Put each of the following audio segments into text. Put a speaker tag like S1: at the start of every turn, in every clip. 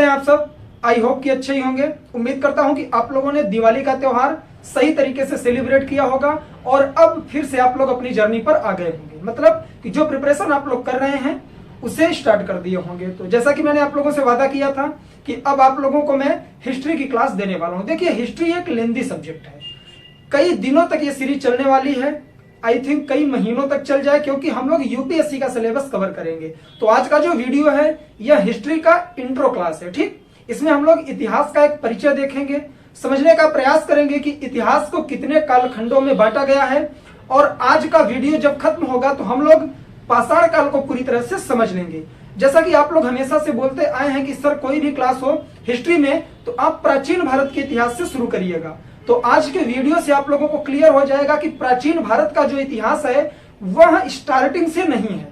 S1: हैं आप सब? आई होप कि अच्छे ही होंगे। उम्मीद करता हूं कि आप लोगों ने दिवाली का त्योहार सही तरीके से सेलिब्रेट किया होगा और अब फिर से आप लोग अपनी जर्नी पर आ गए होंगे, मतलब कि जो प्रिपरेशन आप लोग कर रहे हैं उसे स्टार्ट कर दिए होंगे। तो जैसा कि मैंने आप लोगों से वादा किया था कि अब आप लोगों को मैं हिस्ट्री की क्लास देने वाला हूं। देखिए, हिस्ट्री एक लेंदी सब्जेक्ट है, कई दिनों तक ये सीरीज चलने वाली है। आई थिंक कई महीनों तक चल जाए, क्योंकि हम लोग यूपीएससी का सिलेबस कवर करेंगे। तो आज का जो वीडियो है यह हिस्ट्री का इंट्रो क्लास है, ठीक। इसमें हम लोग इतिहास का एक परिचय देखेंगे, समझने का प्रयास करेंगे कि इतिहास को कितने कालखंडों में बांटा गया है। और आज का वीडियो जब खत्म होगा तो हम लोग पाषाण काल को पूरी तरह से समझ लेंगे। जैसा कि आप लोग हमेशा से बोलते आए हैं कि सर कोई भी क्लास हो हिस्ट्री में तो आप प्राचीन भारत के इतिहास से शुरू करिएगा। तो आज के वीडियो से आप लोगों को क्लियर हो जाएगा कि प्राचीन भारत का जो इतिहास है वह स्टार्टिंग से नहीं है।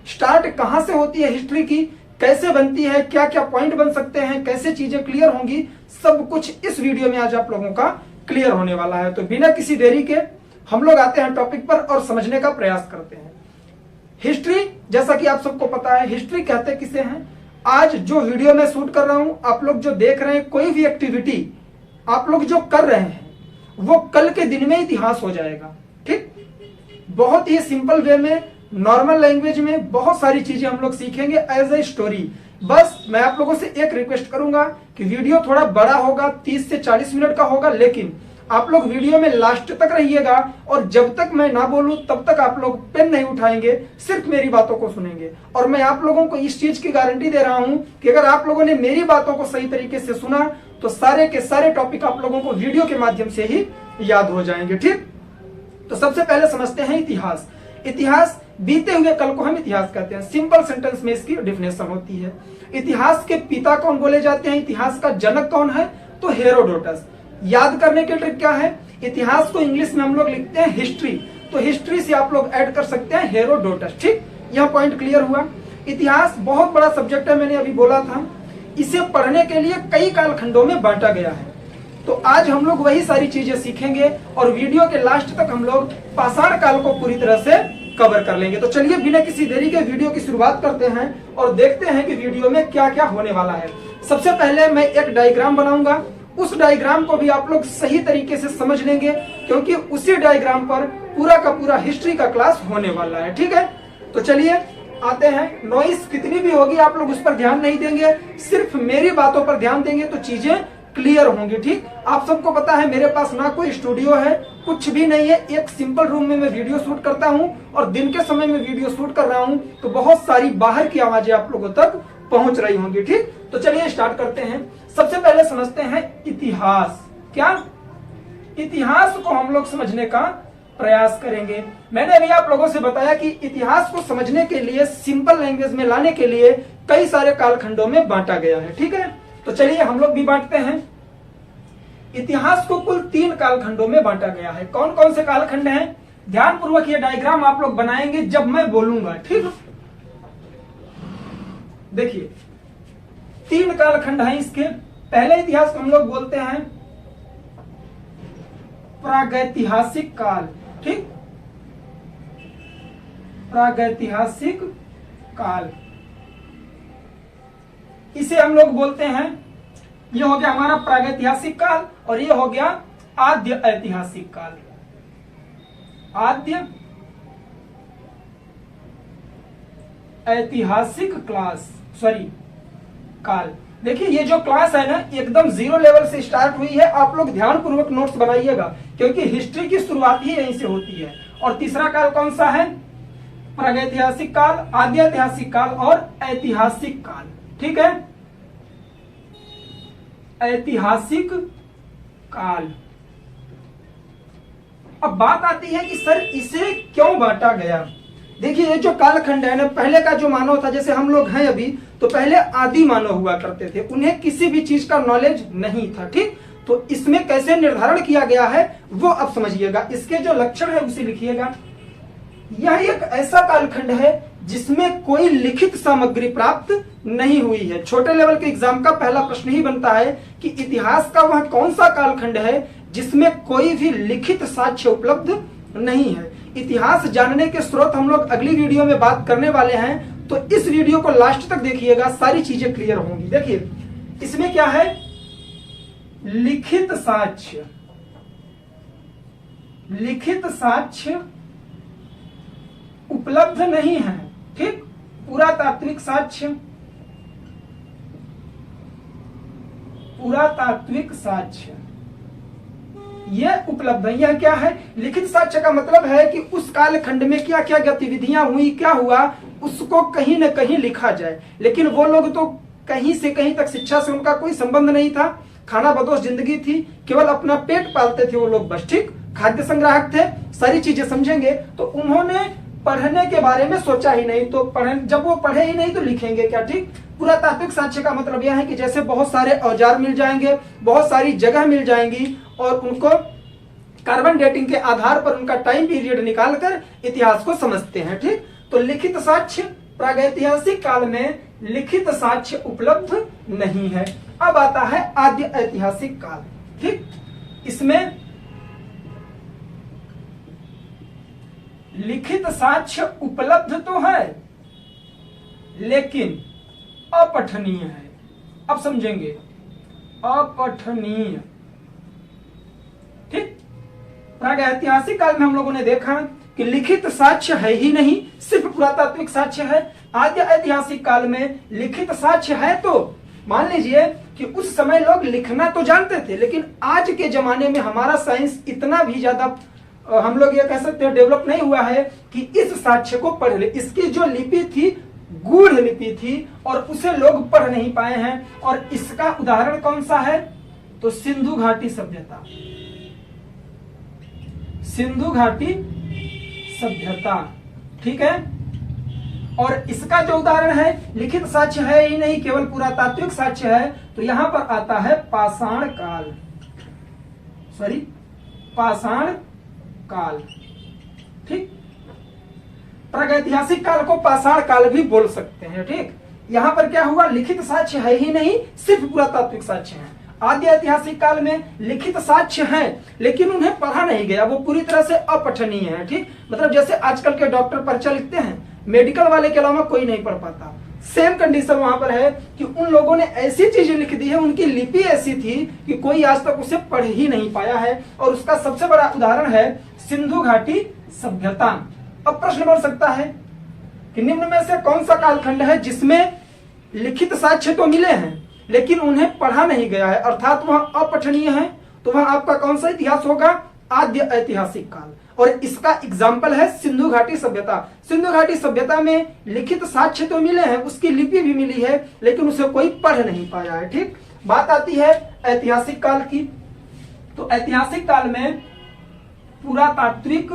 S1: स्टार्ट कहां से होती है हिस्ट्री की, कैसे बनती है, क्या क्या पॉइंट बन सकते हैं, कैसे चीजें क्लियर होंगी, सब कुछ इस वीडियो में आज आप लोगों का क्लियर होने वाला है। तो बिना किसी देरी के हम लोग आते हैं टॉपिक पर और समझने का प्रयास करते हैं। हिस्ट्री, जैसा कि आप सबको पता है, हिस्ट्री कहते किसे हैं। आज जो वीडियो में शूट कर रहा हूं, आप लोग जो देख रहे हैं, कोई भी एक्टिविटी आप लोग जो कर रहे हैं वो कल के दिन में इतिहास हो जाएगा, ठीक। बहुत ही सिंपल वे में, नॉर्मल लैंग्वेज में बहुत सारी चीजें हम लोग सीखेंगे एज ए स्टोरी। बस मैं आप लोगों से एक रिक्वेस्ट करूंगा कि वीडियो थोड़ा बड़ा होगा, 30 से 40 मिनट का होगा, लेकिन आप लोग वीडियो में लास्ट तक रहिएगा और जब तक मैं ना बोलूं तब तक आप लोग पेन नहीं उठाएंगे, सिर्फ मेरी बातों को सुनेंगे। और मैं आप लोगों को इस चीज की गारंटी दे रहा हूं कि अगर आप लोगों ने मेरी बातों को सही तरीके से सुना तो सारे के सारे टॉपिक आप लोगों को वीडियो के माध्यम से ही याद हो जाएंगे, ठीक। तो सबसे पहले समझते हैं इतिहास। इतिहास, बीते हुए कल को हम इतिहास कहते हैं। सिंपल सेंटेंस में इसकी डेफिनेशन होती है। इतिहास के पिता कौन बोले जाते हैं, इतिहास का जनक कौन है, तो हेरोडोटस। याद करने के ट्रिक क्या है, इतिहास को इंग्लिश में हम लोग लिखते हैं हिस्ट्री, तो हिस्ट्री से आप लोग ऐड कर सकते हैं हेरोडोटस, ठीक। यह पॉइंट क्लियर हुआ। इतिहास बहुत बड़ा सब्जेक्ट है, मैंने अभी बोला था। इसे पढ़ने के लिए कई कालखंडों में बांटा गया है। तो आज हम लोग वही सारी चीजें सीखेंगे और वीडियो के लास्ट तक हम लोग पाषाण काल को पूरी तरह से कवर कर लेंगे। तो चलिए बिना किसी देरी के वीडियो की शुरुआत करते हैं और देखते हैं कि वीडियो में क्या क्या होने वाला है। सबसे पहले मैं एक डायग्राम बनाऊंगा, उस डायग्राम को भी आप लोग सही तरीके से समझ लेंगे, क्योंकि उसी डायग्राम पर पूरा का पूरा हिस्ट्री का क्लास होने वाला है, ठीक है। तो चलिए आते हैं। नॉइस कितनी भी होगी आप लोग उस पर ध्यान नहीं देंगे, सिर्फ मेरी बातों पर ध्यान देंगे तो चीजें क्लियर होंगी, ठीक। आप सबको पता है मेरे पास ना कोई स्टूडियो है, कुछ भी नहीं है। एक सिंपल रूम में मैं वीडियो शूट करता हूं और दिन के समय में वीडियो शूट कर रहा हूं, तो बहुत सारी बाहर की आवाजें आप लोगों तक पहुंच रही होंगी, ठीक। तो चलिए स्टार्ट करते हैं। सबसे पहले समझते हैं इतिहास। क्या इतिहास को हम लोग समझने का प्रयास करेंगे। मैंने अभी आप लोगों से बताया कि इतिहास को समझने के लिए, सिंपल लैंग्वेज में लाने के लिए कई सारे कालखंडों में बांटा गया है, ठीक है। तो चलिए हम लोग भी बांटते हैं। इतिहास को कुल 3 कालखंडों में बांटा गया है। कौन कौन से कालखंड हैं, ध्यान पूर्वक ये डायग्राम आप लोग बनाएंगे जब मैं बोलूंगा, ठीक। देखिए 3 कालखंड हैं इसके। पहले इतिहास को हम लोग बोलते हैं प्रागैतिहासिक काल, ठीक। प्रागैतिहासिक काल, इसे हम लोग बोलते हैं, ये हो गया हमारा प्रागैतिहासिक काल और ये हो गया आद्य ऐतिहासिक काल। आद्य ऐतिहासिक काल। देखिए ये जो क्लास है ना, एकदम 0 लेवल से स्टार्ट हुई है। आप लोग ध्यान पूर्वक नोट्स बनाइएगा, क्योंकि हिस्ट्री की शुरुआत ही यहीं से होती है। और तीसरा काल कौन सा है, प्रागैतिहासिक काल, आद्य ऐतिहासिक काल और ऐतिहासिक काल, ठीक है। ऐतिहासिक काल। अब बात आती है कि सर इसे क्यों बांटा गया। देखिए ये जो कालखंड है ना, पहले का जो मानव था, जैसे हम लोग हैं अभी, तो पहले आदि मानव हुआ करते थे, उन्हें किसी भी चीज का नॉलेज नहीं था, ठीक। तो इसमें कैसे निर्धारण किया गया है वो अब समझिएगा, इसके जो लक्षण है उसे लिखिएगा। यह एक ऐसा कालखंड है जिसमें कोई लिखित सामग्री प्राप्त नहीं हुई है। छोटे लेवल के एग्जाम का पहला प्रश्न ही बनता है कि इतिहास का वह कौन सा कालखंड है जिसमें कोई भी लिखित साक्ष्य उपलब्ध नहीं है। इतिहास जानने के स्रोत हम लोग अगली वीडियो में बात करने वाले हैं, तो इस वीडियो को लास्ट तक देखिएगा, सारी चीजें क्लियर होंगी। देखिए इसमें क्या है, लिखित साक्ष्य, लिखित साक्ष्य उपलब्ध नहीं है, ठीक। पुरातात्विक साक्ष्य, पुरातात्विक साक्ष्य यह उपलब्ध है। यह क्या है, लिखित साक्ष्य का मतलब है कि उस कालखंड में क्या क्या गतिविधियां हुई, क्या हुआ, उसको कहीं न कहीं लिखा जाए। लेकिन वो लोग तो कहीं से कहीं तक, शिक्षा से उनका कोई संबंध नहीं था, खाना बदोश जिंदगी थी, केवल अपना पेट पालते थे वो लोग बस, ठीक। खाद्य संग्राहक थे, सारी चीजें समझेंगे। तो उन्होंने पढ़ने के बारे में सोचा ही नहीं, तो जब वो पढ़े ही नहीं तो लिखेंगे क्या, ठीक। पुरातात्विक साक्ष्य का मतलब यह है कि जैसे बहुत सारे औजार मिल जाएंगे, बहुत सारी जगह मिल जाएंगी, और उनको कार्बन डेटिंग के आधार पर उनका टाइम पीरियड निकालकर इतिहास को समझते हैं, ठीक। तो लिखित साक्ष्य, प्रागैतिहासिक काल में लिखित साक्ष्य उपलब्ध नहीं है। अब आता है आद्य ऐतिहासिक काल, ठीक। इसमें लिखित साक्ष्य उपलब्ध तो है लेकिन अपठनीय है। अब समझेंगे, अपठनीय, ठीक। प्रागैतिहासिक काल में हम लोगों ने देखा कि लिखित साक्ष्य है ही नहीं, सिर्फ पुरातात्विक साक्ष्य है। आद्य ऐतिहासिक काल में लिखित साक्ष्य है, तो मान लीजिए कि उस समय लोग लिखना तो जानते थे, लेकिन आज के जमाने में हमारा साइंस इतना भी ज्यादा, हम लोग ये कह सकते हैं, डेवलप नहीं हुआ है कि इस साक्ष्य को पढ़ ले। इसकी जो लिपि थी गूढ़ लिपि थी और उसे लोग पढ़ नहीं पाए हैं। और इसका उदाहरण कौन सा है, तो सिंधु घाटी सभ्यता, सिंधु घाटी सभ्यता, ठीक है। और इसका जो उदाहरण है, लिखित साक्ष्य है ही नहीं, केवल पुरातात्विक साक्ष्य है, तो यहां पर आता है पाषाण काल, सॉरी पाषाण काल, ठीक। प्रागैतिहासिक काल को पाषाण काल भी बोल सकते हैं, ठीक। यहां पर क्या हुआ, लिखित साक्ष्य है ही नहीं, सिर्फ पुरातात्विक साक्ष्य है। आद्य ऐतिहासिक काल में लिखित साक्ष्य है लेकिन उन्हें पढ़ा नहीं गया, वो पूरी तरह से अपठनीय है, ठीक। मतलब जैसे आजकल के डॉक्टर पर्चा लिखते हैं, मेडिकल वाले के अलावा कोई नहीं पढ़ पाता। सेम कंडीशन वहां पर है कि उन लोगों ने ऐसी चीजें लिख दी है, उनकी लिपि ऐसी थी कि कोई आज तक उसे पढ़ ही नहीं पाया है। और उसका सबसे बड़ा उदाहरण है सिंधु घाटी सभ्यता। अब प्रश्न बन सकता है कि निम्न में से कौन सा कालखंड है जिसमें लिखित साक्ष्य तो मिले हैं लेकिन उन्हें पढ़ा नहीं गया है, अर्थात वह अपठनीय है। तो वह आपका कौन सा इतिहास होगा, आद्य ऐतिहासिक काल। और इसका एग्जाम्पल है सिंधु घाटी सभ्यता। सिंधु घाटी सभ्यता में लिखित साक्ष्य तो मिले हैं, उसकी लिपि भी मिली है, लेकिन उसे कोई पढ़ नहीं पाया है, ठीक। बात आती है ऐतिहासिक काल की। तो ऐतिहासिक काल में पुरातात्विक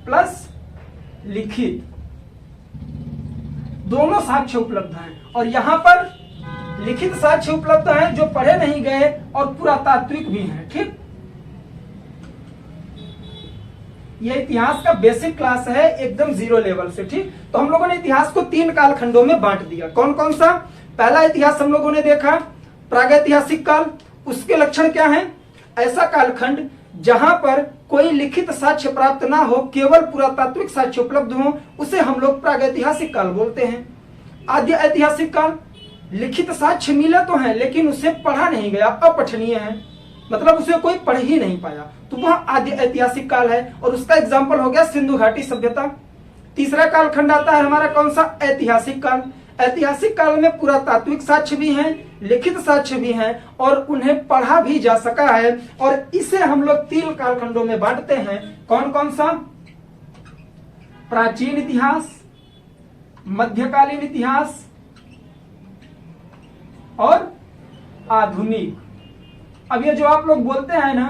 S1: प्लस लिखित दोनों साक्ष्य उपलब्ध हैं। और यहां पर लिखित साक्ष्य उपलब्ध हैं जो पढ़े नहीं गए और पुरातात्विक भी हैं, ठीक। यह इतिहास का बेसिक क्लास है, एकदम जीरो लेवल से, ठीक। तो हम लोगों ने इतिहास को 3 कालखंडों में बांट दिया। कौन कौन सा, पहला इतिहास हम लोगों ने देखा प्रागैतिहासिक काल। उसके लक्षण क्या हैं, ऐसा कालखंड जहां पर कोई लिखित साक्ष्य प्राप्त ना हो, केवल पुरातात्विक साक्ष्य उपलब्ध हो, उसे हम लोग प्रागैतिहासिक काल बोलते हैं। आद्य ऐतिहासिक काल, लिखित साक्ष्य मिले तो हैं लेकिन उसे पढ़ा नहीं गया, अपठनीय है, मतलब उसे कोई पढ़ ही नहीं पाया, तो वह आद्य ऐतिहासिक काल है। और उसका एग्जाम्पल हो गया सिंधु घाटी सभ्यता। तीसरा कालखंड आता है हमारा कौन सा, ऐतिहासिक काल। ऐतिहासिक काल में पुरातात्विक साक्ष्य भी हैं, लिखित साक्ष्य भी हैं और उन्हें पढ़ा भी जा सका है। और इसे हम लोग 3 कालखंडों में बांटते हैं। कौन कौन सा, प्राचीन इतिहास, मध्यकालीन इतिहास और आधुनिक। अब ये जो आप लोग बोलते हैं ना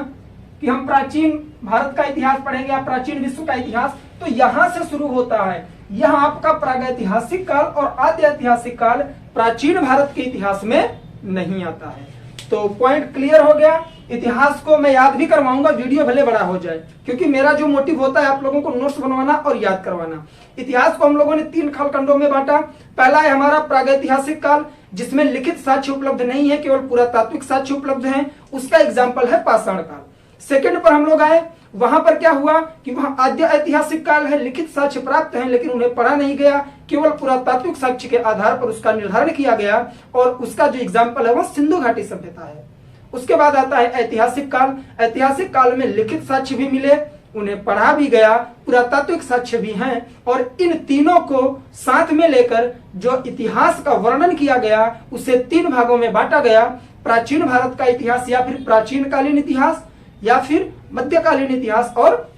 S1: कि हम प्राचीन भारत का इतिहास पढ़ेंगे या प्राचीन विश्व का इतिहास, तो यहां से शुरू होता है। यह आपका प्रागैतिहासिक काल और आद्य ऐतिहासिक काल प्राचीन भारत के इतिहास में नहीं आता है। तो पॉइंट क्लियर हो गया। इतिहास को मैं याद भी करवाऊंगा, वीडियो भले बड़ा हो जाए, क्योंकि मेरा जो मोटिव होता है आप लोगों को नोट्स बनवाना और याद करवाना। इतिहास को हम लोगों ने 3 कालखंडों में बांटा। पहला है हमारा प्रागैतिहासिक काल, जिसमें लिखित साक्ष्य उपलब्ध नहीं है, केवल पुरातात्विक साक्ष्य उपलब्ध हैं। उसका एग्जाम्पल है पाषाण काल। सेकंड पर हम लोग आए वहां पर क्या हुआ कि वहां आद्य ऐतिहासिक काल है, लिखित साक्ष्य प्राप्त हैं लेकिन उन्हें पढ़ा नहीं गया, केवल पुरातात्विक साक्ष्य के आधार पर उसका निर्धारण किया गया और उसका जो एग्जाम्पल है वह सिंधु घाटी सभ्यता है। उसके बाद आता है ऐतिहासिक काल। ऐतिहासिक काल में लिखित साक्ष्य भी मिले, उन्हें पढ़ा भी गया, पुरातात्विक साक्ष्य भी हैं और इन तीनों को साथ में लेकर जो इतिहास का वर्णन किया गया उसे 3 भागों में बांटा गया, प्राचीन भारत का इतिहास या फिर प्राचीन कालीन इतिहास या फिर मध्यकालीन इतिहास और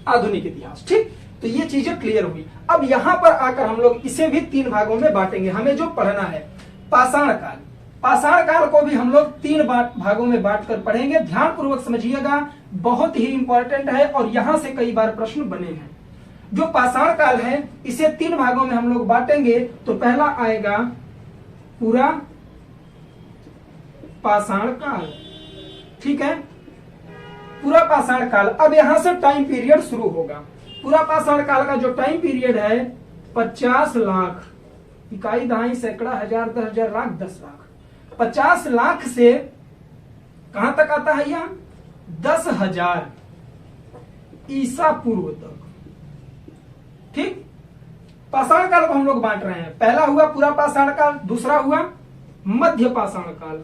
S1: आधुनिक इतिहास। ठीक, तो ये चीजें क्लियर हुई। अब यहां पर आकर हम लोग इसे भी 3 भागों में बांटेंगे। हमें जो पढ़ना है पाषाण काल, पाषाण काल को भी हम लोग 3 भागों में बांटकर पढ़ेंगे। ध्यान पूर्वक समझिएगा, बहुत ही इंपॉर्टेंट है और यहां से कई बार प्रश्न बने हैं। जो पाषाण काल है इसे 3 भागों में हम लोग बांटेंगे। तो पहला आएगा पूरा पाषाण काल। ठीक है, पूरा पाषाण काल। अब यहां से टाइम पीरियड शुरू होगा। पूरा पाषाण काल का जो टाइम पीरियड है 50 लाख, इकाई, दहाई, सैकड़ा, हजार, 10,000, लाख, 10 लाख। 50 लाख से कहां तक आता है यह 10,000 ईसा पूर्व तक। ठीक, पाषाण काल को हम लोग बांट रहे हैं। पहला हुआ पूरा पाषाण काल, दूसरा हुआ मध्य पाषाण काल।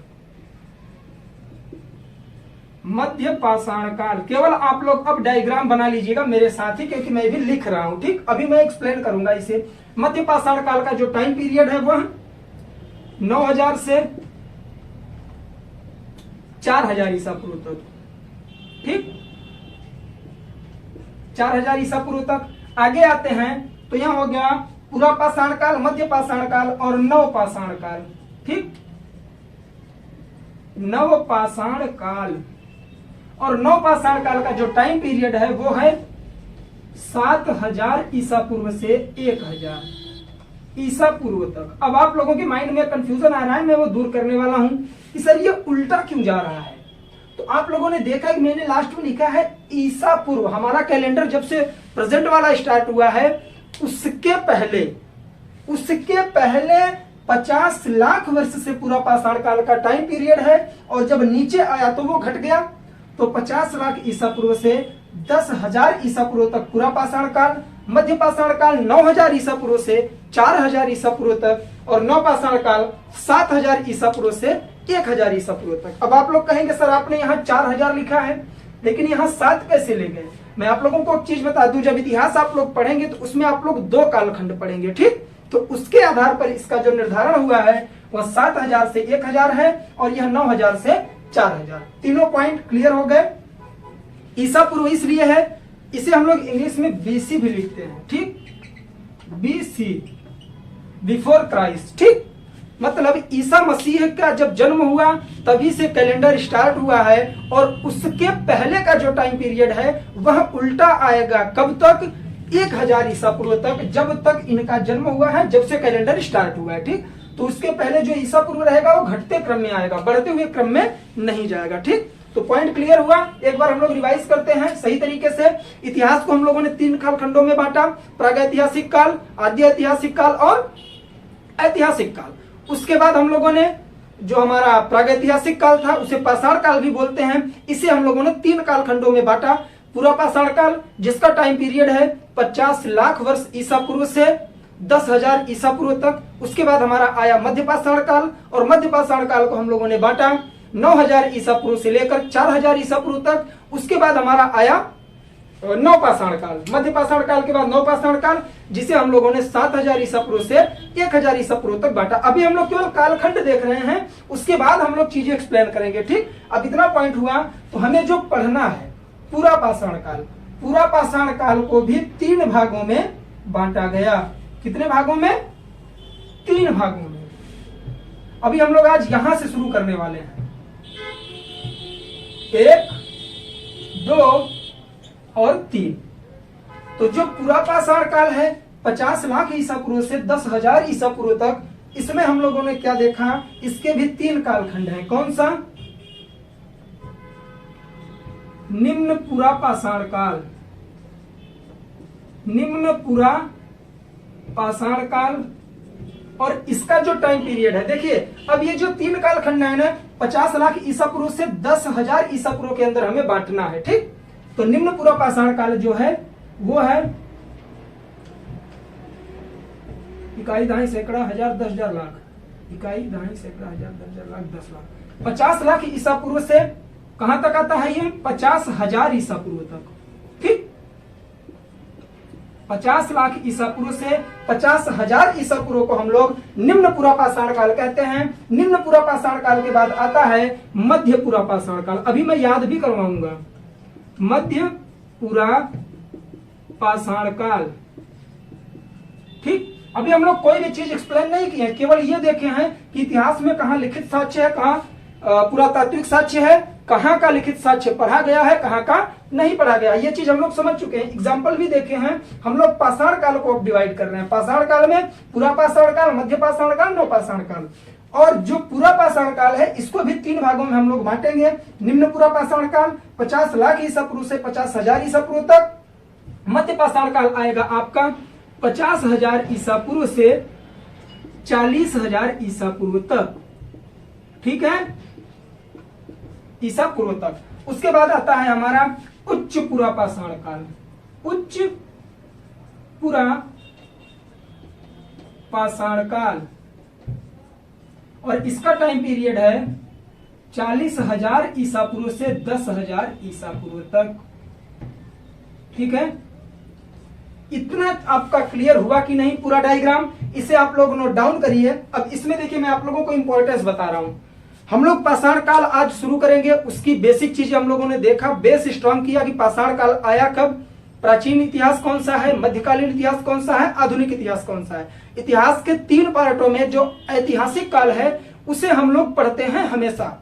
S1: मध्य पाषाण काल, केवल आप लोग अब डायग्राम बना लीजिएगा मेरे साथ ही, क्योंकि मैं भी लिख रहा हूं। ठीक, अभी मैं एक्सप्लेन करूंगा इसे। मध्य पाषाण काल का जो टाइम पीरियड है वह 9,000 से 4,000 ईसा पूर्व तक। ठीक, 4,000 ईसा पूर्व तक। आगे आते हैं तो यहां हो गया पूरा पाषाण काल, मध्य पाषाण काल और नव पाषाण काल। ठीक, नव पाषाण काल और नव पाषाण काल का जो टाइम पीरियड है वो है 7,000 ईसा पूर्व से 1,000 ईसा पूर्व तक। अब आप लोगों के माइंड में कंफ्यूजन आ रहा है, मैं वो दूर करने वाला हूं कि सर ये उल्टा क्यों जा रहा है। तो आप लोगों ने देखा कि मैंने लास्ट में लिखा है ईसा पूर्व। हमारा कैलेंडर जब से प्रेजेंट वाला स्टार्ट हुआ है उसके पहले 50 लाख वर्ष से पूरा पाषाण काल का टाइम पीरियड है और जब नीचे आया तो वो घट गया। तो 50 लाख ईसा पूर्व से 10,000 ईसा पूर्व तक पूरा पाषाण काल, मध्य पाषाण काल 9,000 ईसा पूर्व से 4,000 ईसा पूर्व तक और नव पाषाण काल 7,000 ईसा पूर्व से 1,000 ईसा पूर्व तक। अब आप लोग कहेंगे सर आपने यहाँ 4,000 लिखा है लेकिन यहाँ 7 कैसे ले गए। मैं आप लोगों को एक चीज बता दूं, जब इतिहास आप लोग पढ़ेंगे तो उसमें आप लोग 2 कालखंड पढ़ेंगे। ठीक, तो उसके आधार पर इसका जो निर्धारण हुआ है वह 7,000 से 1,000 है और यह 9,000 से 4,000। तीनों पॉइंट क्लियर हो गए। ईसा पूर्व इसलिए है, इसे हम लोग इंग्लिश में बीसी भी लिखते हैं। ठीक, बीसी, बिफोर क्राइस्ट। ठीक, मतलब ईसा मसीह का जब जन्म हुआ तभी से कैलेंडर स्टार्ट हुआ है और उसके पहले का जो टाइम पीरियड है वह उल्टा आएगा। कब तक 1,000 ईसा पूर्व तक, जब तक इनका जन्म हुआ है, जब से कैलेंडर स्टार्ट हुआ है। ठीक, तो उसके पहले जो ईसा पूर्व रहेगा वो घटते क्रम में आएगा, बढ़ते हुए क्रम में नहीं जाएगा। ठीक, तो पॉइंट क्लियर हुआ। एक बार हम लोग रिवाइज करते हैं सही तरीके से। इतिहास को हम लोगों ने 3 कालखंडों में बांटा, प्रागैतिहासिक काल, आद्य ऐतिहासिक काल और ऐतिहासिक काल। उसके बाद हम लोगों ने जो हमारा प्रागैतिहासिक काल था उसे पाषाण काल भी बोलते हैं। इसे हम लोगों ने 3 कालखंडों में बांटा। पूरा पाषाण काल जिसका टाइम पीरियड है 50 लाख वर्ष ईसा पूर्व से 10,000 ईसा पूर्व तक। उसके बाद हमारा आया मध्य पाषाण काल और मध्य पाषाण काल को हम लोगों ने बांटा 9,000 ईसा पूर्व से लेकर 4,000 ईसा पूर्व तक। उसके बाद हमारा आया नव पाषाण काल, मध्य पाषाण काल के बाद नव पाषाण काल, जिसे हम लोगों ने 7,000 ईसा पूर्व से 1,000 ईसा पूर्व तक बांटा। अभी हम लोग केवल कालखंड देख रहे हैं, उसके बाद हम लोग चीजें एक्सप्लेन करेंगे। ठीक, अब इतना पॉइंट हुआ तो हमें जो पढ़ना है पूरा पाषाण काल। पूरा पाषाण काल को भी 3 भागों में बांटा गया। कितने भागों में? 3 भागों में। अभी हम लोग आज यहां से शुरू करने वाले हैं। 1, 2 और 3। तो जो पूरा पाषाण काल है 50 लाख ईसा पूर्व से 10,000 ईसा पूर्व तक, इसमें हम लोगों ने क्या देखा, इसके भी 3 कालखंड हैं। कौन सा? निम्न पूरा पाषाण काल, निम्न पूरा पाषाण काल और इसका जो टाइम पीरियड है, देखिए अब ये जो 3 कालखंड है ना 50 लाख ईसा पूर्व से 10,000 ईसा पूर्व के अंदर हमें बांटना है। ठीक, तो निम्न पूर्व पाषाण काल जो है वो है इकाई, दहाई, सैकड़ा, हजार, 10,000, लाख। इकाई, दहाई, सैकड़ा, हजार, 10,000, लाख, 10 लाख। 50 लाख ईसा पूर्व से कहां तक आता है ये? 50,000 ईसा पूर्व तक। ठीक, 50 लाख ईसा पूर्व से 50,000 ईसा पूर्व को हम लोग निम्न पूर्व पाषाण काल कहते हैं। निम्न पूर्व पाषाण काल के बाद आता है मध्य पूर्व पाषाण काल। अभी मैं याद भी करवाऊंगा। मध्य पूर्व पाषाण काल। ठीक, अभी हम लोग कोई भी चीज एक्सप्लेन नहीं किए, केवल ये देखे हैं कि इतिहास में कहाँ लिखित साक्ष्य है, कहाँ पुरातात्विक साक्ष्य है, कहाँ का लिखित साक्ष्य पढ़ा गया है, कहाँ का नहीं पढ़ा गया। ये चीज हम लोग समझ चुके हैं, एग्जाम्पल भी देखे हैं। हम लोग पाषाण काल को डिवाइड कर रहे हैं। पाषाण काल में पूरा पाषाण काल, मध्य पाषाण काल, नव पाषाण काल। और जो पूरा पाषाण काल है इसको भी 3 भागों में हम लोग बांटेंगे। निम्न पूरा पाषाण काल 50 लाख ईसा पूर्व से 50,000 ईसा पूर्व तक। मध्य पाषाण काल आएगा आपका 50,000 ईसा पूर्व से 40,000 ईसा पूर्व तक। ठीक है, ईसा पूर्व तक। उसके बाद आता है हमारा उच्च पूर्व पाषाण काल। उच्च पूर्व पाषाण काल, और इसका टाइम पीरियड है 40,000 ईसा पूर्व से 10,000 ईसा पूर्व तक। ठीक है, इतना आपका क्लियर हुआ कि नहीं पूरा डायग्राम? इसे आप लोग नोट डाउन करिए। अब इसमें देखिए मैं आप लोगों को इंपॉर्टेंस बता रहा हूं। हम लोग पाषाण काल आज शुरू करेंगे, उसकी बेसिक चीजें हम लोगों ने देखा, बेस स्ट्रॉन्ग किया कि पाषाण काल आया कब, प्राचीन इतिहास कौन सा है, मध्यकालीन इतिहास कौन सा है, आधुनिक इतिहास कौन सा है। इतिहास के 3 पार्टों में जो ऐतिहासिक काल है उसे हम लोग पढ़ते हैं हमेशा,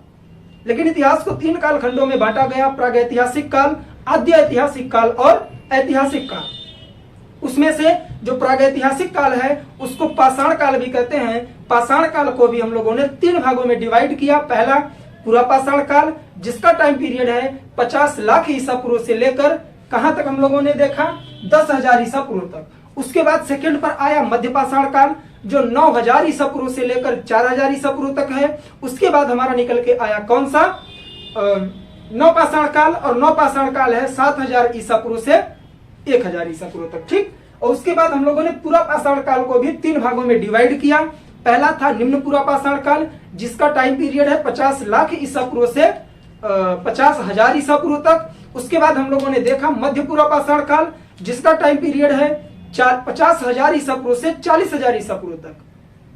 S1: लेकिन इतिहास को 3 कालखंडों में बांटा गया, प्रागैतिहासिक काल, आद्य ऐतिहासिक काल और ऐतिहासिक काल। उसमें से जो प्रागैतिहासिक काल है उसको पाषाण काल भी कहते हैं। पाषाण काल को भी हम लोगों ने 3 भागों में डिवाइड किया। पहला पूरा पाषाण काल जिसका टाइम पीरियड है 50 लाख ईसा पूर्व से लेकर कहां तक हम लोगों ने देखा, 10,000 ईसा पूर्व तक। उसके बाद सेकंड पर आया मध्य पाषाण काल जो 9,000 ईसा पूर्व से लेकर 4,000 ईसा पूर्व तक है। उसके बाद हमारा निकल के आया कौन सा, नव पाषाण काल, और नव पाषाण काल है 7,000 ईसा पूर्व से 1,000 ईसा पूर्व तक। ठीक, और उसके बाद हम लोगों ने पूरा पाषाण काल को भी 3 भागों में डिवाइड किया। पहला था निम्न पूरा पाषाण काल जिसका टाइम पीरियड है 50 लाख ईसा पूर्व से 50,000 ईसा पूर्व तक। उसके बाद हम लोगों ने देखा मध्य पूरा पाषाण काल जिसका टाइम पीरियड है 50,000 ईसा पूर्व से 40,000 ईसा पूर्व तक।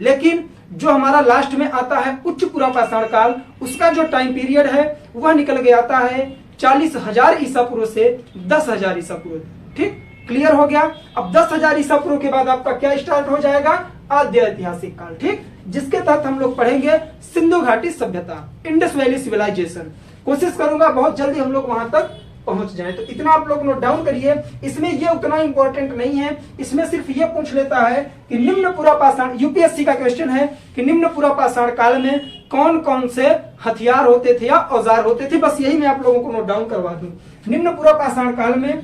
S1: लेकिन जो हमारा लास्ट में आता है उच्च पूरा पाषाण काल, उसका जो टाइम पीरियड है वह निकल के आता है 40,000 ईसा पूर्व से 10,000 ईसा पूर्व। ठीक, क्लियर हो गया। अब 10,000 ईसा पूर्व के बाद आपका क्या स्टार्ट हो जाएगा, आद्य ऐतिहासिक काल। ठीक, जिसके तहत हम लोग पढ़ेंगे सिंधु घाटी सभ्यता, इंडस वैली सिविलाइजेशन। कोशिश करूंगा बहुत जल्दी हम लोग वहां तक पहुंच जाए। तो इतना आप लोग नोट डाउन करिए। इसमें ये उतना इंपॉर्टेंट नहीं है, इसमें सिर्फ ये पूछ लेता है कि निम्न पूरा पाषाण, यूपीएससी का क्वेश्चन है कि निम्न पूरा पाषाण काल में कौन कौन से हथियार होते थे या औजार होते थे। बस यही मैं आप लोगों को नोट डाउन करवा दूं। निम्न पूरा पाषाण काल में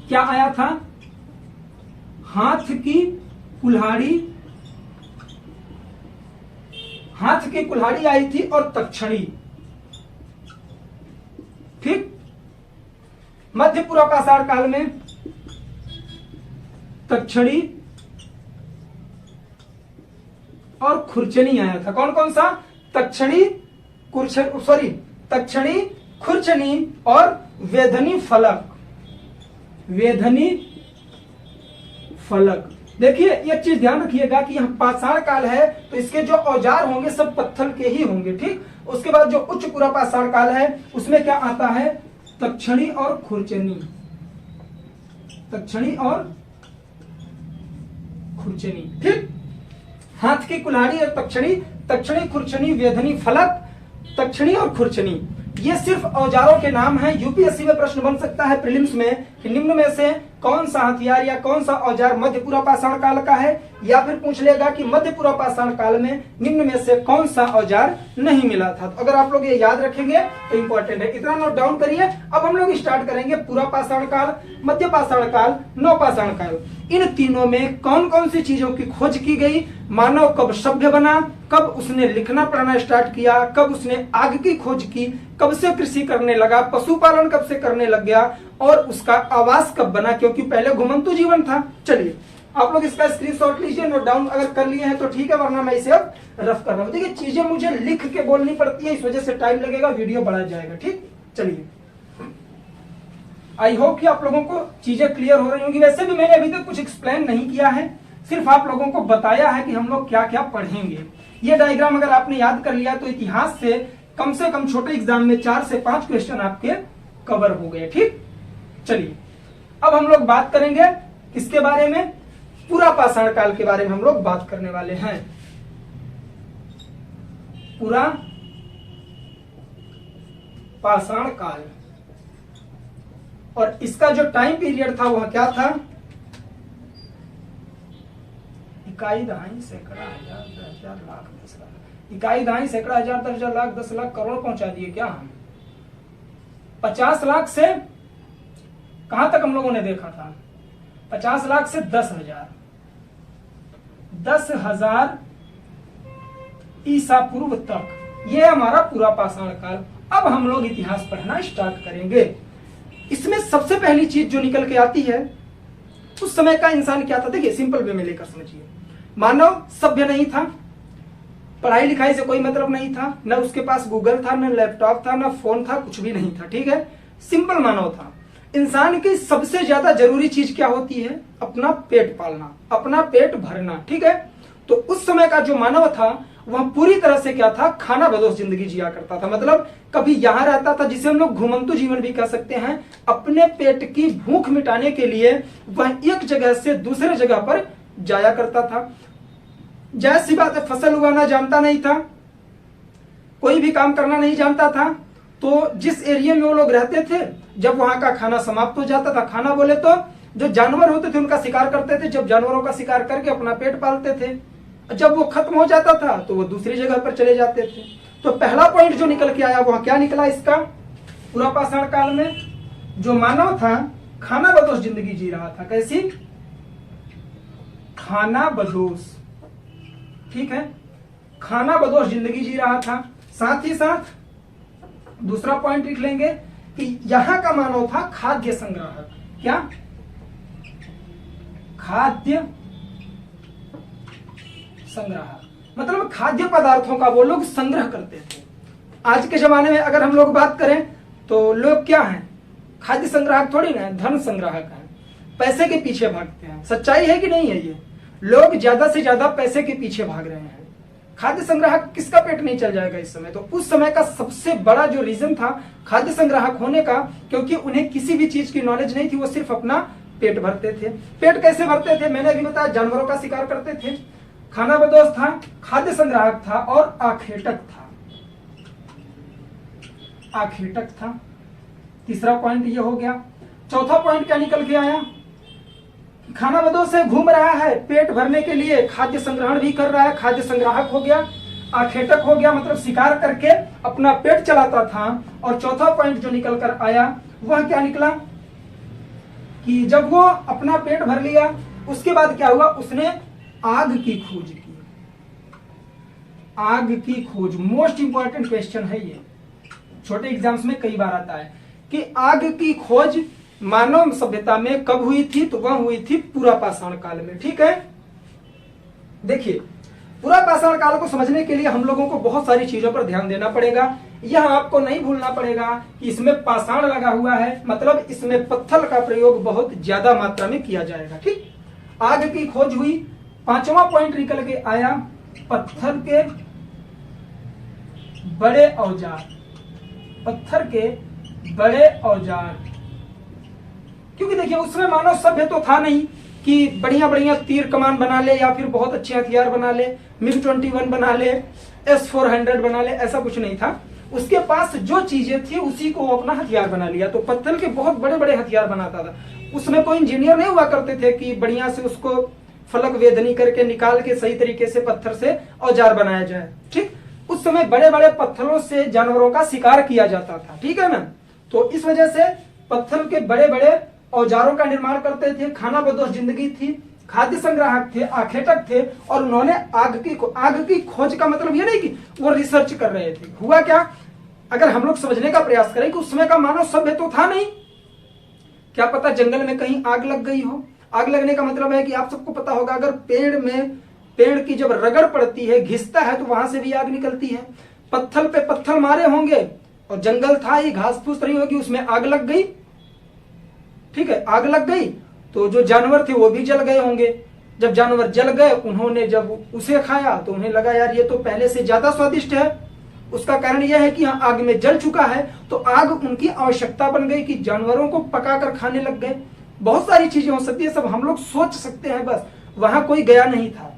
S1: क्या आया था, हाथ की कुल्हाड़ी, हाथ की कुल्हाड़ी आई थी और तक्षणी। ठीक, मध्य पूर्व पाषाण काल में तक्षणी और खुरचनी आया था। कौन कौन सा, तक्षणी, तक्षणी, खुरचनी और वेधनी फलक। वेधनी फलक। देखिए एक चीज ध्यान रखिएगा कि यहाँ पाषाण काल है तो इसके जो औजार होंगे सब पत्थर के ही होंगे। ठीक, उसके बाद जो उच्च पूरा पाषाण काल है उसमें क्या आता है, तक्षणी और खुरचनी। तक्षणी और खुरचनी। ठीक, हाथ की कुल्हाड़ी और तक्षणी, तक्षणी, खुरचनी, वेधनी फलक, तक्षणी और खुरचनी, ये सिर्फ औजारों के नाम हैं। यूपीएससी में प्रश्न बन सकता है प्रीलिम्स में कि निम्न में से कौन सा हथियार या कौन सा औजार मध्य पूर्व पाषाण काल का है या फिर पूछ लेगा कि मध्य पूर्व पाषाण काल में निम्न में से कौन सा औजार नहीं मिला था। तो अगर आप लोग ये याद रखेंगे तो इंपॉर्टेंट है, इतना नोट डाउन करिए। अब हम लोग स्टार्ट करेंगे पूर्व पाषाण काल, मध्य पाषाण काल, नवपाषाण काल। इन तीनों में कौन कौन सी चीजों की खोज की गई, मानव कब सभ्य बना, कब उसने लिखना पढ़ना स्टार्ट किया, कब उसने आग की खोज की, कब से कृषि करने लगा, पशुपालन कब से करने लग गया, और उसका आवास कब बना, क्योंकि पहले घुमंतु जीवन था। चलिए आप लोग इसका स्क्रीनशॉट लीजिए, नोट डाउन अगर कर लिए हैं तो ठीक है, वरना मैं इसे अब रफ कर रहा हूं। देखिए चीजें मुझे लिख के बोलनी पड़ती है, इस वजह से टाइम लगेगा, वीडियो बढ़ा जाएगा। ठीक, चलिए आई होप कि आप लोगों को चीजें क्लियर हो रही होंगी। वैसे भी मैंने अभी तक कुछ एक्सप्लेन नहीं किया है, सिर्फ आप लोगों को बताया है कि हम लोग क्या क्या पढ़ेंगे। ये डायग्राम अगर आपने याद कर लिया तो इतिहास से कम छोटे एग्जाम में 4 से 5 क्वेश्चन आपके कवर हो गए। ठीक, चलिए अब हम लोग बात करेंगे किसके बारे में, पूरा पाषाण काल के बारे में हम लोग बात करने वाले हैं। पूरा पाषाण काल, और इसका जो टाइम पीरियड था वह क्या था, इकाई दहाई सैकड़ा हजार दस हजार लाख 10 लाख, इकाई दहाई सैकड़ा हजार 10 हजार लाख 10 लाख करोड़ पहुंचा दिए क्या हम। 50 लाख से कहां तक हम लोगों ने देखा था, 50 लाख से 10,000, 10,000 ईसा पूर्व तक, यह हमारा पूरा पाषाण काल। अब हम लोग इतिहास पढ़ना स्टार्ट करेंगे। इसमें सबसे पहली चीज जो निकल के आती है, उस समय का इंसान क्या था। देखिए सिंपल वे में लेकर समझिए, मानव सभ्य नहीं था, पढ़ाई लिखाई से कोई मतलब नहीं था, न उसके पास गूगल था, न लैपटॉप था, न फोन था, कुछ भी नहीं था। ठीक है, सिंपल मानव था। इंसान की सबसे ज्यादा जरूरी चीज क्या होती है, अपना पेट पालना, अपना पेट भरना। ठीक है, तो उस समय का जो मानव था वह पूरी तरह से क्या था, खाना बदोश जिंदगी जिया करता था। मतलब कभी यहां रहता था, जिसे हम लोग घुमंतु जीवन भी कह सकते हैं। अपने पेट की भूख मिटाने के लिए वह एक जगह से दूसरे जगह पर जाया करता था। जैसी बात है, फसल उगाना जानता नहीं था, कोई भी काम करना नहीं जानता था। तो जिस एरिया में वो लोग रहते थे, जब वहां का खाना समाप्त हो जाता था, खाना बोले तो जो जानवर होते थे उनका शिकार करते थे, जब जानवरों का शिकार करके अपना पेट पालते थे। जब वो खत्म हो जाता था तो वो दूसरी जगह पर चले जाते थे। तो पहला पॉइंट जो निकल के आया वह क्या निकला इसका, पूरा पाषाण काल में जो मानव था खाना बदोश जिंदगी जी रहा था। कैसी, खाना बदोश। ठीक है, खाना बदोश जिंदगी जी रहा था। साथ ही साथ दूसरा पॉइंट लिख लेंगे कि यहां का मानव था खाद्य संग्राहक। क्या, खाद्य संग्राहक, मतलब खाद्य पदार्थों का वो लोग संग्रह करते थे। आज के जमाने में अगर हम लोग बात करें तो लोग क्या हैं, खाद्य संग्राहक थोड़ी ना, धन संग्राहक हैं, पैसे के पीछे भागते हैं। सच्चाई है कि नहीं है, ये लोग ज्यादा से ज्यादा पैसे के पीछे भाग रहे हैं। खाद्य संग्राहक किसका पेट नहीं चल जाएगा इस समय। तो उस समय का सबसे बड़ा जो रीजन था खाद्य संग्राहक होने का, क्योंकि उन्हें किसी भी चीज की नॉलेज नहीं थी, वो सिर्फ अपना पेट भरते थे। पेट कैसे भरते थे, मैंने अभी बताया, जानवरों का शिकार करते थे, खाना बदोश था, खाद्य संग्राहक था और आखेटक था। आखेटक था। तीसरा पॉइंट ये हो गया। चौथा पॉइंट क्या निकल के आया, खाना बदोश से घूम रहा है, पेट भरने के लिए खाद्य संग्रहण भी कर रहा है, खाद्य संग्राहक हो गया, आखेटक हो गया, मतलब शिकार करके अपना पेट चलाता था। और चौथा पॉइंट जो निकल कर आया वह क्या निकला कि जब वो अपना पेट भर लिया उसके बाद क्या हुआ, उसने आग की खोज की। आग की खोज मोस्ट इंपॉर्टेंट क्वेश्चन है, ये छोटे एग्जाम्स में कई बार आता है कि आग की खोज मानव सभ्यता में कब हुई थी, तो वह हुई थी पूरा पाषाण काल में। ठीक है, देखिए पूरा पाषाण काल को समझने के लिए हम लोगों को बहुत सारी चीजों पर ध्यान देना पड़ेगा। यह आपको नहीं भूलना पड़ेगा कि इसमें पाषाण लगा हुआ है, मतलब इसमें पत्थर का प्रयोग बहुत ज्यादा मात्रा में किया जाएगा। ठीक, आग की खोज हुई। पांचवा पॉइंट निकल के आया, पत्थर के बड़े औजार। पत्थर के बड़े औजार, क्योंकि देखिए उसमें मानव सभ्य तो था नहीं कि बढ़िया बढ़िया तीर कमान बना ले या फिर बहुत अच्छे हथियार बना ले, MiG-21 बना ले, S-400 बना ले, ऐसा कुछ नहीं था। उसके पास जो चीजें थी उसी को वो अपना हथियार बना लिया। तो पत्थर के बहुत बड़े बड़े हथियार बनाता था। उसमें कोई इंजीनियर नहीं हुआ करते थे कि बढ़िया से उसको फलक वेदनी करके निकाल के सही तरीके से पत्थर से औजार बनाया जाए। ठीक, उस समय बड़े बड़े पत्थरों से जानवरों का शिकार किया जाता था। ठीक है ना, तो इस वजह से पत्थर के बड़े बड़े औजारों का निर्माण करते थे। खाना बदोश जिंदगी थी, खाद्य संग्राहक थे, आखेटक थे, और उन्होंने आग की खोज का मतलब ये नहीं कि वो रिसर्च कर रहे थे। हुआ क्या, अगर हम लोग समझने का प्रयास करें कि उस समय का मानव सभ्य तो था नहीं, क्या पता जंगल में कहीं आग लग गई हो। आग लगने का मतलब है कि आप सबको पता होगा, अगर पेड़ की जब रगड़ पड़ती है, घिसता है, तो वहां से भी आग निकलती है। पत्थर पे पत्थर मारे होंगे और जंगल था, ये घास फूस रही होगी, उसमें आग लग गई। ठीक है, आग लग गई तो जो जानवर थे वो भी जल गए होंगे। जब जानवर जल गए, उन्होंने जब उसे खाया तो उन्हें लगा यार ये तो पहले से ज्यादा स्वादिष्ट है। उसका कारण यह है कि आग में जल चुका है, तो आग उनकी आवश्यकता बन गई कि जानवरों को पकाकर खाने लग गए। बहुत सारी चीजें हो सकती है, सब हम लोग सोच सकते हैं, बस वहां कोई गया नहीं था।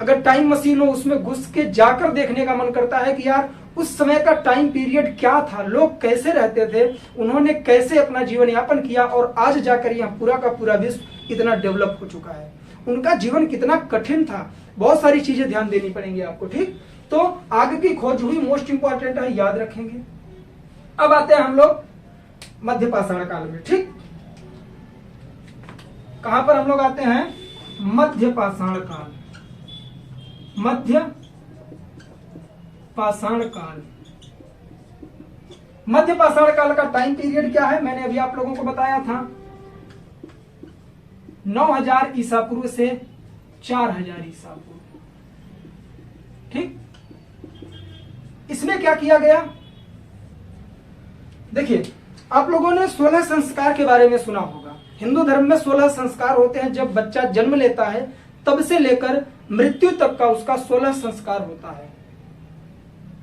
S1: अगर टाइम मशीन हो, उसमें घुस के जाकर देखने का मन करता है कि यार उस समय का टाइम पीरियड क्या था, लोग कैसे रहते थे, उन्होंने कैसे अपना जीवन यापन किया, और आज जाकर यहाँ पूरा का पूरा विश्व इतना डेवलप हो चुका है। उनका जीवन कितना कठिन था, बहुत सारी चीजें ध्यान देनी पड़ेंगी आपको। ठीक, तो आग की खोज हुई, मोस्ट इंपॉर्टेंट है, याद रखेंगे। अब आते हैं हम लोग मध्य पाषाण काल में। ठीक, कहां पर हम लोग आते हैं, मध्य पाषाण काल। मध्य पाषाण काल, मध्य पाषाण काल का टाइम पीरियड क्या है, मैंने अभी आप लोगों को बताया था, 9000 ईसा पूर्व से 4000 ईसा पूर्व। ठीक, इसमें क्या किया गया, देखिए आप लोगों ने 16 संस्कार के बारे में सुना होगा। हिंदू धर्म में 16 संस्कार होते हैं। जब बच्चा जन्म लेता है तब से लेकर मृत्यु तक का उसका 16 संस्कार होता है।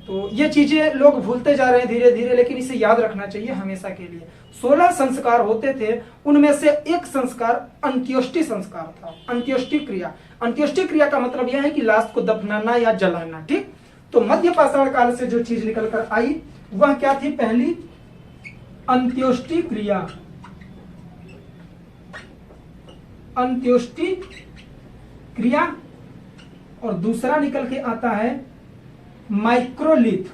S1: तो ये चीजें लोग भूलते जा रहे हैं धीरे धीरे, लेकिन इसे याद रखना चाहिए हमेशा के लिए। 16 संस्कार होते थे, उनमें से एक संस्कार अंत्योष्टि संस्कार था। अंत्योष्टि क्रिया, अंत्योष्टि क्रिया का मतलब यह है कि लाश को दफनाना या जलाना। ठीक, तो मध्य पाषाण काल से जो चीज निकल कर आई वह क्या थी, पहली अंत्योष्टि क्रिया, अंत्योष्टि क्रिया, और दूसरा निकल के आता है माइक्रोलिथ।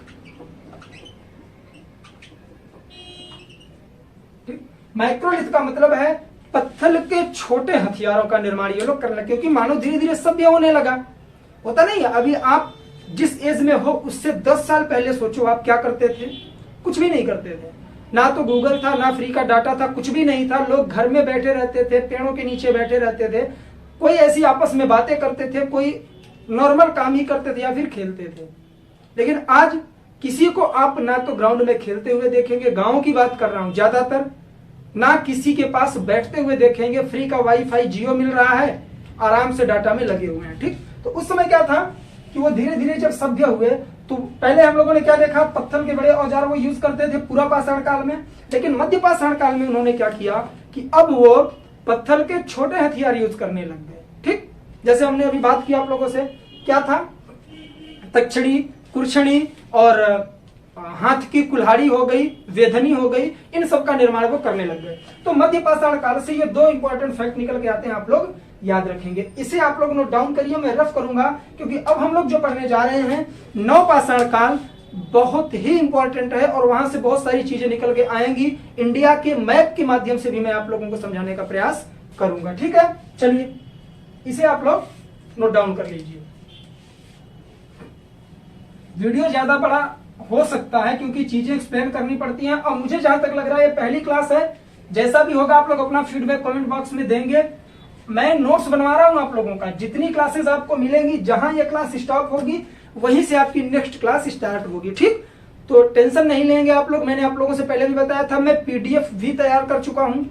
S1: माइक्रोलिथ का मतलब है पत्थर के छोटे हथियारों का निर्माण ये लोग करने लगे, क्योंकि मानव धीरे धीरे सभ्य होने लगा। होता नहीं है, अभी आप जिस एज में हो उससे 10 साल पहले सोचो आप क्या करते थे, कुछ भी नहीं करते थे। ना तो गूगल था, ना फ्री का डाटा था, कुछ भी नहीं था। लोग घर में बैठे रहते थे, पेड़ों के नीचे बैठे रहते थे, कोई ऐसी आपस में बातें करते थे, कोई नॉर्मल काम ही करते थे या फिर खेलते थे। लेकिन आज किसी को आप ना तो ग्राउंड में खेलते हुए देखेंगे, गांव की बात कर रहा हूं ज्यादातर, ना किसी के पास बैठते हुए देखेंगे। फ्री का वाईफाई जियो मिल रहा है, आराम से डाटा में लगे हुए हैं। ठीक, तो उस समय क्या था कि वो धीरे धीरे जब सभ्य हुए तो पहले हम लोगों ने क्या देखा, पत्थर के बड़े औजार वो यूज करते थे पूरा पाषाण काल में। लेकिन मध्य पाषाण काल में उन्होंने क्या किया कि अब वो पत्थर के छोटे हथियार यूज करने लग गए। ठीक, जैसे हमने अभी बात की आप लोगों से, क्या था, तक्षणी, कुर्छणी और हाथ की कुल्हाड़ी हो गई, वेधनी हो गई, इन सब का निर्माण वो करने लग गए। तो मध्य पाषाण काल से ये 2 इंपॉर्टेंट फैक्ट निकल के आते हैं, आप लोग याद रखेंगे। इसे आप लोग नोट डाउन करिए, मैं रफ करूंगा, क्योंकि अब हम लोग जो पढ़ने जा रहे हैं नवपाषाण काल बहुत ही इंपॉर्टेंट है, और वहां से बहुत सारी चीजें निकल के आएंगी। इंडिया के मैप के माध्यम से भी मैं आप लोगों को समझाने का प्रयास करूंगा। ठीक है, चलिए इसे आप लोग नोट डाउन कर लीजिए। वीडियो ज्यादा बड़ा हो सकता है क्योंकि चीजें एक्सप्लेन करनी पड़ती हैं, और मुझे जहां तक लग रहा है ये पहली क्लास है। जैसा भी होगा आप लोग अपना फीडबैक कमेंट बॉक्स में देंगे। मैं नोट्स बनवा रहा हूं आप लोगों का, जितनी क्लासेस आपको मिलेंगी, जहां ये क्लास स्टॉप होगी वहीं से आपकी नेक्स्ट क्लास स्टार्ट होगी। ठीक, तो टेंशन नहीं लेंगे आप लोग। मैंने आप लोगों से पहले भी बताया था, मैं पीडीएफ भी तैयार कर चुका हूं।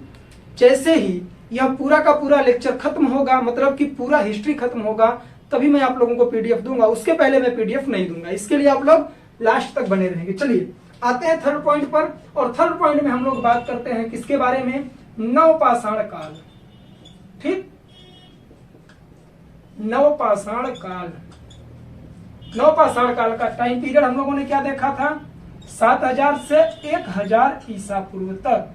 S1: जैसे ही यह पूरा का पूरा लेक्चर खत्म होगा, मतलब कि पूरा हिस्ट्री खत्म होगा, तभी मैं आप लोगों को पीडीएफ दूंगा। उसके पहले मैं पीडीएफ नहीं दूंगा, इसके लिए आप लोग लास्ट तक बने रहेंगे। चलिए आते हैं थर्ड पॉइंट पर, और थर्ड पॉइंट में हम लोग बात करते हैं किसके बारे में, नवपाषाण काल। ठीक, नवपाषाण काल। नवपाषाण काल का टाइम पीरियड हम लोगों ने क्या देखा था, 7000 से 1000 ईसा पूर्व तक,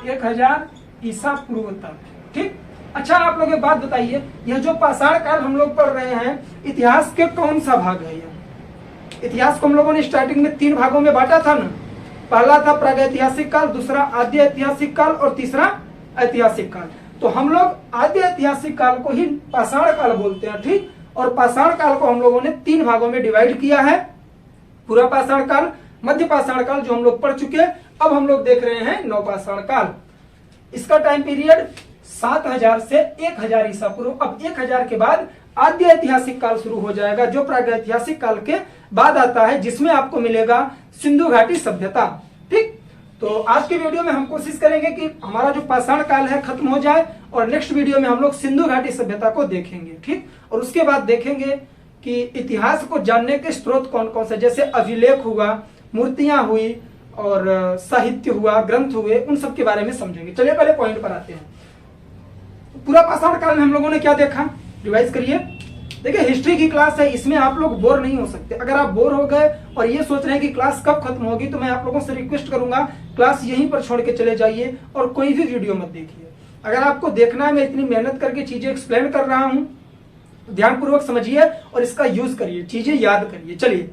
S1: 1000 ईसा पूर्व तक। ठीक, अच्छा आप लोग एक बात बताइए, यह जो पाषाण काल हम लोग पढ़ रहे हैं, इतिहास के कौन सा भाग है यह? इतिहास को हम लोगों ने स्टार्टिंग में 3 भागों में बांटा था ना। पहला था प्रागैतिहासिक काल, दूसरा आद्य ऐतिहासिक काल और तीसरा ऐतिहासिक काल। तो हम लोग आद्य ऐतिहासिक काल को ही पाषाण काल बोलते हैं, ठीक। और पाषाण काल को हम लोगों ने 3 भागों में डिवाइड किया है, पूरा पाषाण काल, मध्य पाषाण काल जो हम लोग पढ़ चुके हैं। अब हम लोग देख रहे हैं नवपाषाण काल। इसका टाइम पीरियड 7000 से 1000 ईसा पूर्व। अब 1000 के बाद आद्य ऐतिहासिक काल शुरू हो जाएगा, जो प्रागैतिहासिक काल के बाद आता है, जिसमें आपको मिलेगा सिंधु घाटी सभ्यता, ठीक। तो आज के वीडियो में हम कोशिश करेंगे कि हमारा जो पाषाण काल है खत्म हो जाए और नेक्स्ट वीडियो में हम लोग सिंधु घाटी सभ्यता को देखेंगे, ठीक। और उसके बाद देखेंगे कि इतिहास को जानने के स्रोत कौन कौन से, जैसे अभिलेख हुआ, मूर्तियां हुई और साहित्य हुआ, ग्रंथ हुए, उन सब के बारे में समझेंगे। चलिए पहले पॉइंट पर आते हैं। पूरा पाषाण काल में हम लोगों ने क्या देखा, रिवाइज करिए। देखिए हिस्ट्री की क्लास है, इसमें आप लोग बोर नहीं हो सकते। अगर आप बोर हो गए और ये सोच रहे हैं कि क्लास कब खत्म होगी, तो मैं आप लोगों से रिक्वेस्ट करूंगा क्लास यहीं पर छोड़ के चले जाइए और कोई भी वीडियो मत देखिए। अगर आपको देखना है, मैं इतनी मेहनत करके चीजें एक्सप्लेन कर रहा हूं, ध्यानपूर्वक समझिए और इसका यूज करिए, चीजें याद करिए। चलिए,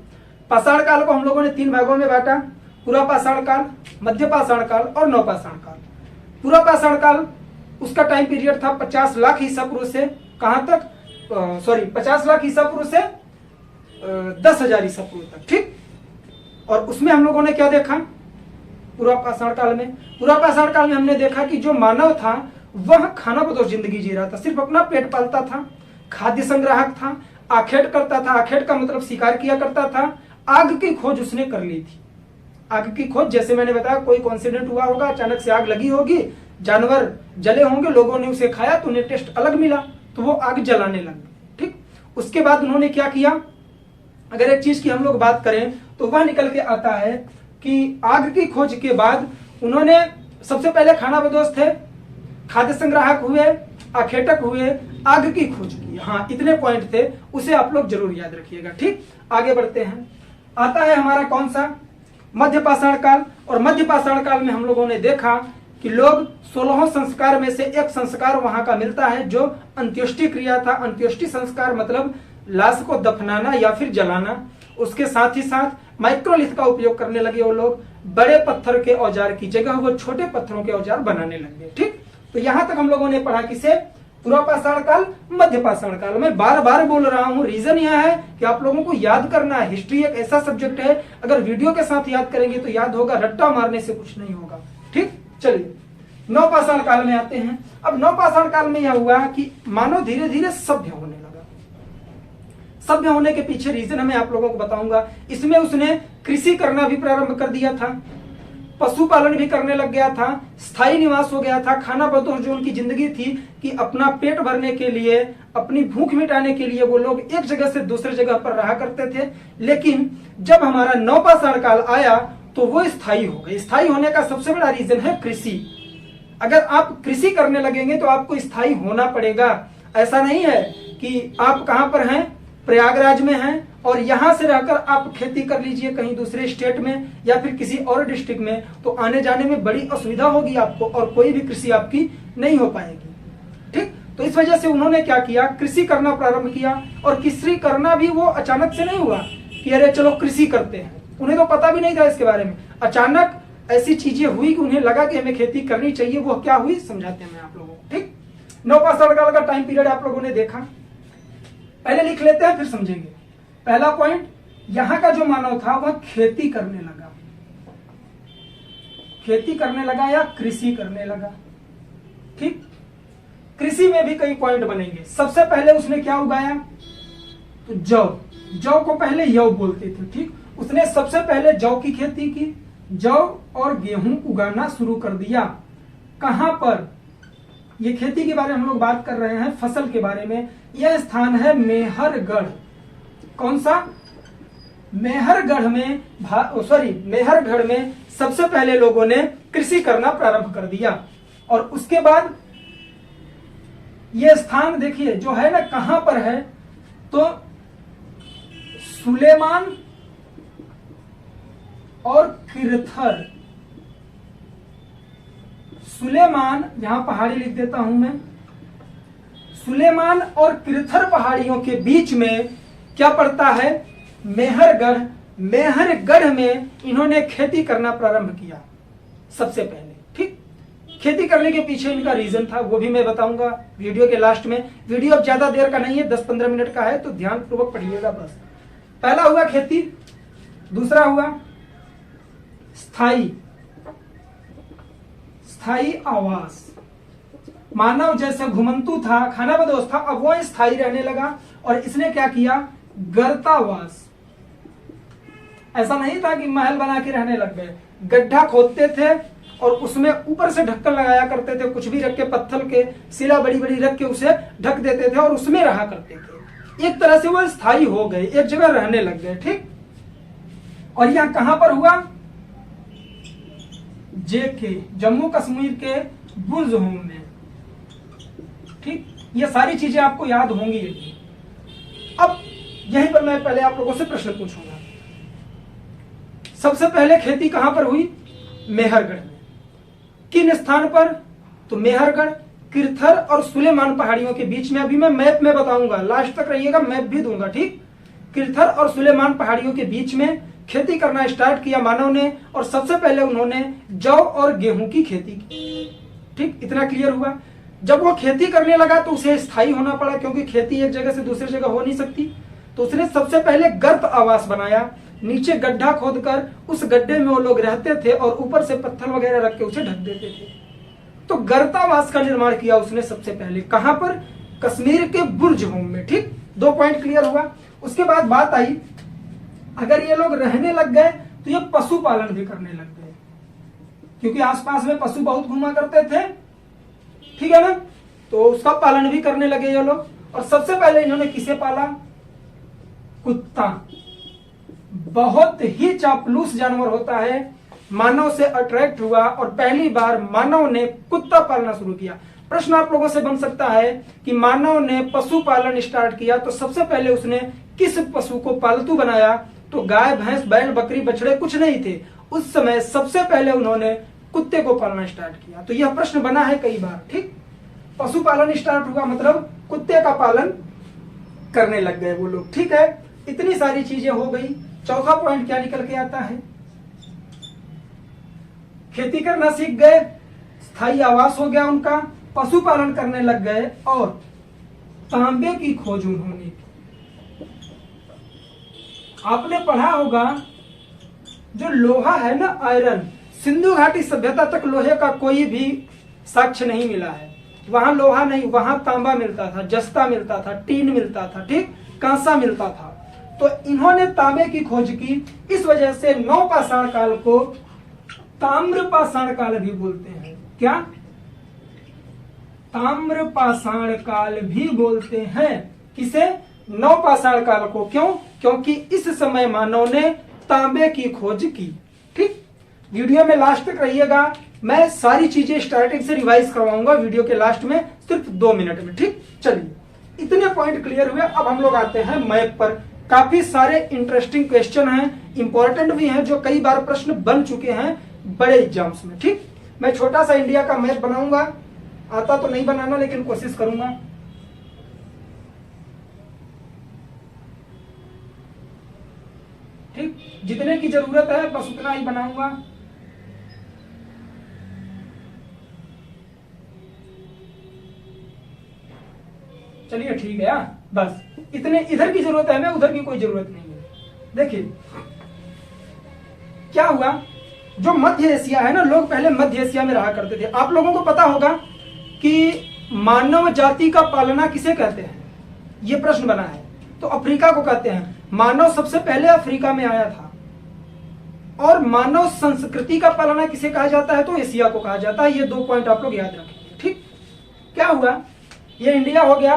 S1: पाषाण काल को हम लोगों ने 3 भागों में बांटा, पूरा पाषाण काल, मध्य पाषाण काल और नवपाषाण काल। पूरा पाषाण काल उसका टाइम पीरियड था 50 लाख ईसा पूर्व से कहां तक, 50 लाख ईसा पूर्व से 10,000 ईसा पूर्व तक, ठीक। और उसमें हम लोगों ने क्या देखा पूरा पाषाण काल में? पूरा पाषाण काल में हमने देखा कि जो मानव था वह खानाबदोश जिंदगी जी रहा था, सिर्फ अपना पेट पालता था, खाद्य संग्राहक था, आखेट करता था। आखेट का मतलब शिकार किया करता था। आग की खोज उसने कर ली थी। आग की खोज, जैसे मैंने बताया, कोई कॉन्सिडेंट हुआ होगा, अचानक से आग लगी होगी, जानवर जले होंगे, लोगों ने उसे खाया तो उन्हें टेस्ट अलग मिला, तो वो आग जलाने लगे, ठीक। उसके बाद उन्होंने क्या किया, अगर एक चीज की हम लोग बात करें तो वह निकल के आता है कि आग की खोज के बाद उन्होंने सबसे पहले खानाबदोश थे, खाद्य संग्राहक हुए, आखेटक हुए, आग की खोज की। हाँ, इतने पॉइंट थे, उसे आप लोग जरूर याद रखिएगा, ठीक। आगे बढ़ते हैं। आता है हमारा कौन सा, मध्य पाषाण काल। और मध्य पाषाण काल में हम लोगों ने देखा कि लोग 16 संस्कार में से एक संस्कार वहां का मिलता है जो अंत्येष्टि क्रिया था। अंत्येष्टि संस्कार मतलब लाश को दफनाना या फिर जलाना। उसके साथ ही साथ माइक्रोलिथ का उपयोग करने लगे वो लोग, बड़े पत्थर के औजार की जगह वो छोटे पत्थरों के औजार बनाने लगे, ठीक। तो यहां तक हम लोगों ने पढ़ा किसे, पूरा पाषाण काल, मध्य पाषाण काल। मैं बार बार बोल रहा हूं, रीजन यह है कि आप लोगों को याद करना है। हिस्ट्री एक ऐसा सब्जेक्ट है, अगर वीडियो के साथ याद करेंगे तो याद होगा, रट्टा मारने से कुछ नहीं होगा, ठीक। चलिए नवपाषाण काल में आते हैं। अब नवपाषाण काल में यह हुआ कि मानव धीरे धीरे सभ्य होने लगा। सभ्य होने के पीछे रीजन मैं आप लोगों को बताऊंगा। इसमें उसने कृषि करना भी प्रारंभ कर दिया था, पशुपालन भी करने लग गया था, स्थायी निवास हो गया था। खानाबदोश जो उनकी जिंदगी थी कि अपना पेट भरने के लिए, अपनी भूख मिटाने के लिए वो लोग एक जगह से दूसरी जगह पर रहा करते थे। लेकिन जब हमारा नवपाषाण काल आया तो वो स्थायी हो गए। स्थायी होने का सबसे बड़ा रीजन है कृषि। अगर आप कृषि करने लगेंगे तो आपको स्थायी होना पड़ेगा। ऐसा नहीं है कि आप कहां पर हैं, प्रयागराज में हैं और यहां से रहकर आप खेती कर लीजिए कहीं दूसरे स्टेट में या फिर किसी और डिस्ट्रिक्ट में, तो आने जाने में बड़ी असुविधा होगी आपको और कोई भी कृषि आपकी नहीं हो पाएगी, ठीक। तो इस वजह से उन्होंने क्या किया, कृषि करना प्रारंभ किया। और कृषि करना भी वो अचानक से नहीं हुआ कि अरे चलो कृषि करते हैं, उन्हें तो पता भी नहीं था इसके बारे में। अचानक ऐसी चीजें हुई कि उन्हें लगा कि हमें खेती करनी चाहिए। वो क्या हुई समझाते हैं मैं आप लोगों को, ठीक। नवपाषाण काल का टाइम पीरियड आप लोगों ने देखा, पहले लिख लेते हैं फिर समझेंगे। पहला पॉइंट, यहां का जो मानव था वह खेती करने लगा। खेती करने लगा या कृषि करने लगा, ठीक। कृषि में भी कई पॉइंट बनेंगे। सबसे पहले उसने क्या उगाया, तो जौ। जौ को पहले यौ बोलते थे, ठीक। उसने सबसे पहले जौ की खेती की, जौ और गेहूं उगाना शुरू कर दिया। कहां पर, ये खेती के बारे में हम लोग बात कर रहे हैं, फसल के बारे में। यह स्थान है मेहरगढ़। कौन सा, मेहरगढ़ में, मेहरगढ़ में सबसे पहले लोगों ने कृषि करना प्रारंभ कर दिया। और उसके बाद यह स्थान देखिए जो है ना, कहां पर है, तो सुलेमान और किरथर। सुलेमान, यहां पहाड़ी लिख देता हूं मैं, सुलेमान और किरथर पहाड़ियों के बीच में क्या पड़ता है, मेहरगढ़। मेहरगढ़ में इन्होंने खेती करना प्रारंभ किया सबसे पहले। ठीक, खेती करने के पीछे इनका रीजन था, वो भी मैं बताऊंगा वीडियो के लास्ट में। वीडियो अब ज्यादा देर का नहीं है, 10-15 मिनट का है, तो ध्यान पूर्वक पढ़िएगा बस। पहला हुआ खेती, दूसरा हुआ स्थायी आवास। मानव जैसे घुमंतु था, खानाबदोश था, अब वो स्थायी रहने लगा और इसने क्या किया, गर्तावास। ऐसा नहीं था कि महल बना के रहने लग गए, गड्ढा खोदते थे और उसमें ऊपर से ढक्कन लगाया करते थे, कुछ भी रख के, पत्थर के शिला बड़ी बड़ी रख के उसे ढक देते थे और उसमें रहा करते थे। एक तरह से वो स्थायी हो गए, एक जगह रहने लग गए। ठीक, और यह कहां पर हुआ, जेके, जम्मू कश्मीर के बुर्ज होम में। ठीक, ये सारी चीजें आपको याद होंगी। अब यहीं पर मैं पहले आप लोगों से प्रश्न पूछूंगा। सबसे पहले खेती कहां पर हुई, मेहरगढ़ में। किन स्थान पर, तो मेहरगढ़, किरथर और सुलेमान पहाड़ियों के बीच में। अभी मैं मैप में बताऊंगा, लास्ट तक रहिएगा, मैप भी दूंगा। ठीक, किरथर और सुलेमान पहाड़ियों के बीच में खेती करना स्टार्ट किया मानव ने, और सबसे पहले उन्होंने जौ और गेहूं की खेती की। ठीक, इतना क्लियर हुआ। जब वो खेती करने लगा तो उसे स्थायी होना पड़ा, क्योंकि खेती एक जगह से दूसरी जगह हो नहीं सकती। तो उसने सबसे पहले गर्त आवास बनाया, नीचे गड्ढा खोदकर उस गड्ढे में वो लोग रहते थे और ऊपर से पत्थर वगैरह रख के उसे ढक देते थे। तो गर्तावास का निर्माण किया उसने सबसे पहले। कहां पर, कश्मीर के बुर्ज होम में। ठीक, 2 पॉइंट क्लियर हुआ। उसके बाद बात आई, अगर ये लोग रहने लग गए तो ये पशुपालन भी करने लग गए, क्योंकि आसपास में पशु बहुत घूमा करते थे। ठीक है ना, तो उसका पालन भी करने लगे ये लोग। और सबसे पहले इन्होंने किसे पाला, कुत्ता। बहुत ही चापलूस जानवर होता है, मानव से अट्रैक्ट हुआ और पहली बार मानव ने कुत्ता पालना शुरू किया। प्रश्न आप लोगों से बन सकता है कि मानव ने पशु पालन स्टार्ट किया तो सबसे पहले उसने किस पशु को पालतू बनाया, तो गाय, भैंस, बैल, बकरी, बछड़े कुछ नहीं थे उस समय। सबसे पहले उन्होंने कुत्ते को पालना स्टार्ट किया। तो यह प्रश्न बना है कई बार। ठीक, पशुपालन स्टार्ट हुआ मतलब कुत्ते का पालन करने लग गए वो लोग। ठीक है, इतनी सारी चीजें हो गई। चौथा पॉइंट क्या निकल के आता है, खेती करना सीख गए, स्थायी आवास हो गया उनका, पशुपालन करने लग गए और तांबे की खोज उन्होंने की। आपने पढ़ा होगा जो लोहा है ना, आयरन, सिंधु घाटी सभ्यता तक लोहे का कोई भी साक्ष्य नहीं मिला है। वहां लोहा नहीं, वहां तांबा मिलता था, जस्ता मिलता था, टीन मिलता था, ठीक, कांसा मिलता था। तो इन्होंने तांबे की खोज की। इस वजह से नवपाषाण काल को ताम्रपाषाण काल भी बोलते हैं। क्या, ताम्रपाषाण काल भी बोलते हैं। किसे, नवपाषाण काल को। क्यों, क्योंकि इस समय मानव ने तांबे की खोज की। ठीक, वीडियो में लास्ट तक रहिएगा, मैं सारी चीजें स्टार्टिंग से रिवाइज करवाऊंगा वीडियो के लास्ट में, सिर्फ 2 मिनट में। ठीक, चलिए, इतने पॉइंट क्लियर हुए। अब हम लोग आते हैं मैप पर। काफी सारे इंटरेस्टिंग क्वेश्चन हैं, इंपॉर्टेंट भी हैं, जो कई बार प्रश्न बन चुके हैं बड़े एग्जाम्स में। ठीक, मैं छोटा सा इंडिया का मैप बनाऊंगा, आता तो नहीं बनाना लेकिन कोशिश करूंगा। ठीक, जितने की जरूरत है बस उतना ही बनाऊंगा। चलिए ठीक है, बस इतने इधर की जरूरत है, हमें उधर की कोई जरूरत नहीं है। देखिए क्या हुआ, जो मध्य एशिया है ना, लोग पहले मध्य एशिया में रहा करते थे। आप लोगों को पता होगा कि मानव जाति का पालना किसे कहते हैं, ये प्रश्न बना है। तो अफ्रीका को कहते हैं। मानव सबसे पहले अफ्रीका में आया था। और मानव संस्कृति का पालना किसे कहा जाता है, तो एशिया को कहा जाता है। ये 2 पॉइंट आप लोग याद रखेंगे। ठीक, क्या हुआ, ये इंडिया हो गया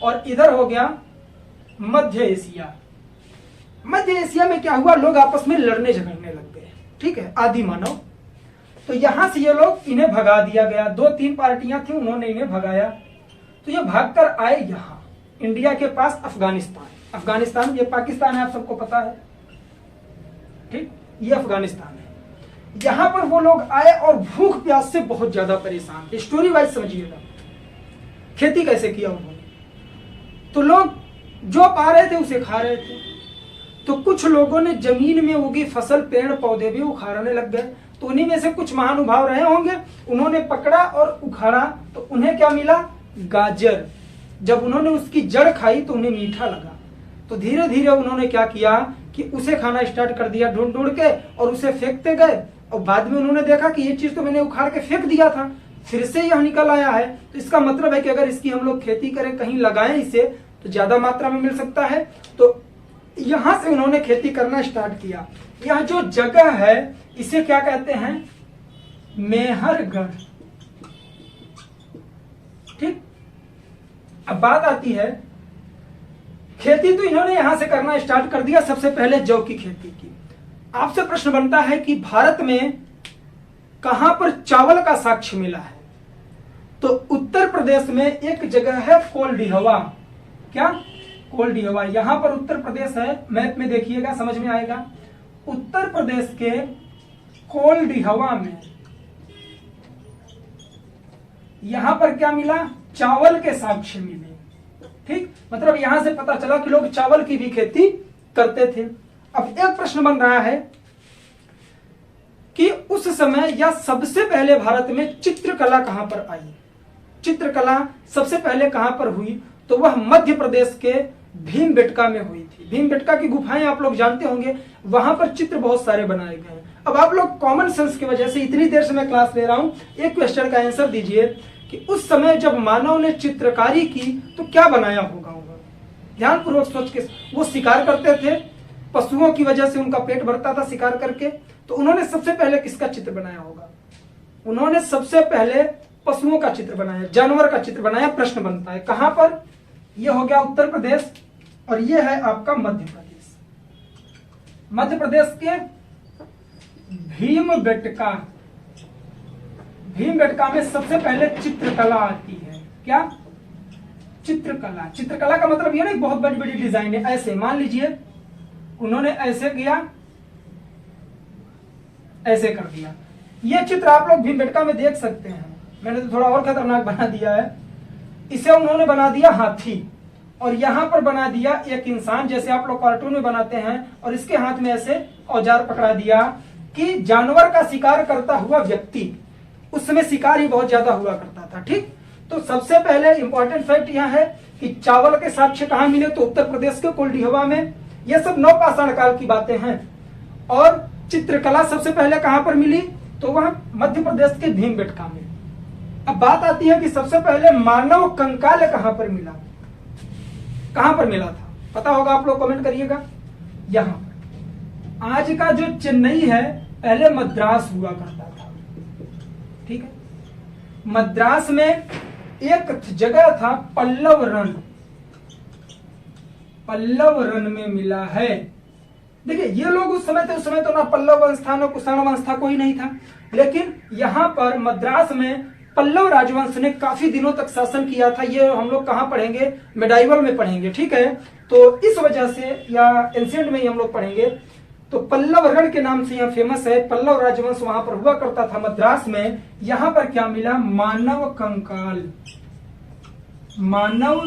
S1: और इधर हो गया मध्य एशिया। मध्य एशिया में क्या हुआ, लोग आपस में लड़ने झगड़ने लग गए। ठीक है, आदि मानव। तो यहां से ये लोग, इन्हें भगा दिया गया। 2-3 पार्टियां थी, उन्होंने इन्हें भगाया। तो ये भागकर आए यहां इंडिया के पास अफगानिस्तान। अफगानिस्तान ये पाकिस्तान है, आप सबको पता है। ठीक, ये अफगानिस्तान है। यहां पर वो लोग आए और भूख प्यास से बहुत ज्यादा परेशान थे। स्टोरी वाइज समझिएगा। खेती कैसे किया उन्होंने। तो लोग जो पा रहे थे उसे खा रहे थे। तो कुछ लोगों ने जमीन में उगी फसल पेड़ पौधे भी उखाड़ने लग गए। तो उन्हीं में से कुछ महानुभाव रहे होंगे, उन्होंने पकड़ा और उखाड़ा तो उन्हें क्या मिला, गाजर। जब उन्होंने उसकी जड़ खाई तो उन्हें मीठा लगा। तो धीरे धीरे उन्होंने क्या किया कि उसे खाना स्टार्ट कर दिया ढूंढ ढूंढ के, और उसे फेंकते गए। और बाद में उन्होंने देखा कि ये चीज तो मैंने उखाड़ के फेंक दिया था, फिर से यह निकल आया है। तो इसका मतलब है कि अगर इसकी हम लोग खेती करें, कहीं लगाएं इसे, तो ज्यादा मात्रा में मिल सकता है। तो यहां से उन्होंने खेती करना स्टार्ट किया। यह जो जगह है इसे क्या कहते हैं, मेहरगढ़। ठीक, अब बात आती है, खेती तो इन्होंने यहां से करना स्टार्ट कर दिया, सबसे पहले जौ की खेती की। आपसे प्रश्न बनता है कि भारत में कहां पर चावल का साक्ष्य मिला है। तो उत्तर प्रदेश में एक जगह है कोल्डिहवा। क्या, कोल्डिहवा। यहां पर उत्तर प्रदेश है, मैप में देखिएगा समझ में आएगा। उत्तर प्रदेश के कोल्डिहवा में यहां पर क्या मिला, चावल के साक्ष्य मिले। ठीक, मतलब यहां से पता चला कि लोग चावल की भी खेती करते थे। अब एक प्रश्न बन रहा है कि उस समय या सबसे पहले भारत में चित्रकला कहां पर आई। चित्रकला सबसे पहले कहां पर हुई, तो वह मध्य प्रदेश के भीमबेटका में हुई थी। भीमबेटका की गुफाएं आप लोग जानते होंगे, वहां पर चित्र बहुत सारे बनाए गए हैं। अब आप लोग कॉमन सेंस की वजह से, इतनी देर से मैं क्लास ले रहा हूं, एक क्वेश्चन का आंसर दीजिए कि उस समय जब मानव ने चित्रकारी की तो क्या बनाया होगा। ध्यानपूर्वक सोच के, वो शिकार करते थे, पशुओं की वजह से उनका पेट भरता था शिकार करके, तो उन्होंने सबसे पहले किसका चित्र बनाया होगा। उन्होंने सबसे पहले पशुओं का चित्र बनाया, जानवर का चित्र बनाया। प्रश्न बनता है कहां पर, यह हो गया उत्तर प्रदेश और यह है आपका मध्य प्रदेश। मध्य प्रदेश के भीमबेटका, भीमबेटका में सबसे पहले चित्रकला आती है। क्या, चित्रकला। चित्रकला का मतलब ये नहीं बहुत बड़ी बड़ी डिजाइन है, ऐसे मान लीजिए उन्होंने ऐसे किया, ऐसे कर दिया। ये चित्र आप लोग भीमबेटका में देख सकते हैं। मैंने तो थोड़ा और खतरनाक बना दिया है। इसे उन्होंने बना दिया हाथी, और यहां पर बना दिया एक इंसान, जैसे आप लोग कार्टून में बनाते हैं, और इसके हाथ में ऐसे औजार पकड़ा दिया कि जानवर का शिकार करता हुआ व्यक्ति। उस समय शिकार ही बहुत ज्यादा हुआ करता था। ठीक, तो सबसे पहले इंपॉर्टेंट फैक्ट यह है कि चावल के साक्ष्य कहां मिले, तो उत्तर प्रदेश के कोल्डिहवा में। यह सब नवपाषाण काल की बातें हैं। और चित्रकला सबसे पहले कहां पर मिली, तो वह मध्य प्रदेश के भीमबेटका में। अब बात आती है कि सबसे पहले मानव कंकाल कहां पर मिला। कहां पर मिला था, पता होगा आप लोग कमेंट करिएगा। यहां पर आज का जो चेन्नई है, पहले मद्रास हुआ करता था। ठीक है, मद्रास में एक जगह था पल्लव रण, पल्लव रण में मिला है। देखिए ये लोग उस समय तो ना पल्लव वंश था, ना कुषाण वंश था, कोई नहीं था। लेकिन यहां पर मद्रास में पल्लव राजवंश ने काफी दिनों तक शासन किया था। ये हम लोग कहां पढ़ेंगे, मेडाइवल में पढ़ेंगे। ठीक है, तो इस वजह से, या एंशिएंट में ही हम लोग पढ़ेंगे। तो पल्लव रण के नाम से यह फेमस है। पल्लव राजवंश वहां पर हुआ करता था मद्रास में। यहां पर क्या मिला, मानव कंकाल। मानव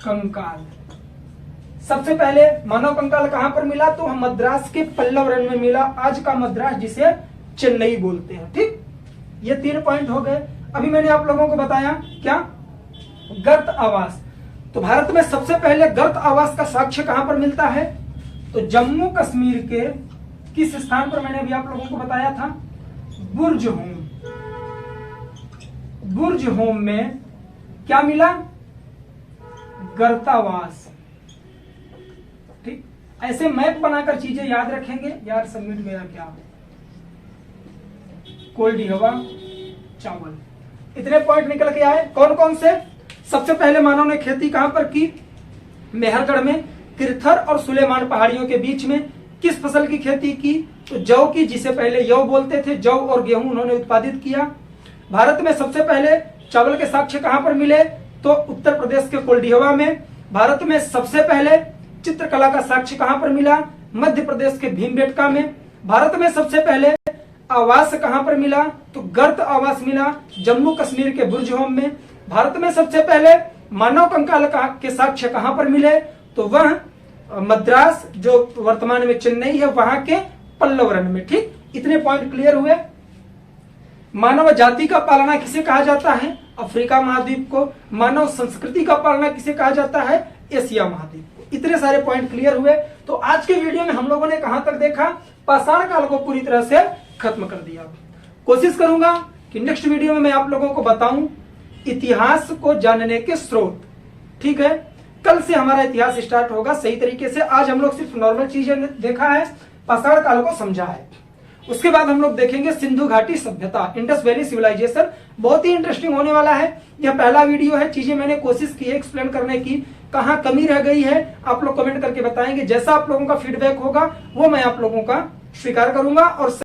S1: कंकाल सबसे पहले मानव कंकाल कहां पर मिला, तो हम मद्रास के पल्लव रण में मिला। आज का मद्रास जिसे चेन्नई बोलते हैं। ठीक, ये 3 पॉइंट हो गए। अभी मैंने आप लोगों को बताया क्या, गर्त आवास। तो भारत में सबसे पहले गर्त आवास का साक्ष्य कहां पर मिलता है, तो जम्मू कश्मीर के किस स्थान पर, मैंने अभी आप लोगों को बताया था, बुर्ज होम। बुर्ज होम में क्या मिला, गर्तावास। ठीक, ऐसे मैप बनाकर चीजें याद रखेंगे। यार सबमिट गया क्या, कोल्डिहवा, चावल, इतने पॉइंट निकल के आए। कौन कौन से, सबसे पहले मानव ने खेती कहां पर की, मेहरगढ़ में। किरथर और सुलेमान पहाड़ियों के बीच में किस फसल की खेती की, तो जौ की, जिसे पहले यौ बोलते थे। जौ और गेहूं उन्होंने उत्पादित किया। भारत में सबसे पहले चावल के साक्ष्य कहां पर मिले, तो उत्तर प्रदेश के कोल्डिहवा में। भारत में सबसे पहले चित्रकला का साक्ष्य कहां पर मिला, मध्य प्रदेश के भीमबेटका में। भारत में सबसे पहले आवास कहां पर मिला, तो गर्त आवास मिला जम्मू कश्मीर के बुर्ज होम में। भारत में सबसे पहले मानव कंकाल के साक्ष्य कहां पर मिले, तो वह मद्रास जो वर्तमान में चेन्नई है वहां के पल्लवरन में। ठीक, इतने पॉइंट क्लियर हुए। मानव जाति का पालना किसे कहा जाता है, अफ्रीका महाद्वीप को। मानव संस्कृति का पालना किसे कहा जाता है, एशिया महाद्वीप को। इतने सारे पॉइंट क्लियर हुए। तो आज के वीडियो में हम लोगों ने कहां तक देखा, पाषाण काल को पूरी तरह से खत्म कर दिया। कोशिश करूंगा कि नेक्स्ट वीडियो में मैं आप लोगों को बताऊं इतिहास को जानने के स्रोत। ठीक है, कल से हमारा इतिहास स्टार्ट होगा सही तरीके से। आज हम लोग सिर्फ नॉर्मल चीजें देखा है, पाषाण काल को समझा है। उसके बाद हम लोग देखेंगे सिंधु घाटी सभ्यता, इंडस वैली सिविलाइजेशन। बहुत ही इंटरेस्टिंग होने वाला है। यह पहला वीडियो है, चीजें मैंने कोशिश की है एक्सप्लेन करने की, कहां कमी रह गई है आप लोग कमेंट करके बताएंगे। जैसा आप लोगों का फीडबैक होगा वो मैं आप लोगों का स्वीकार करूंगा और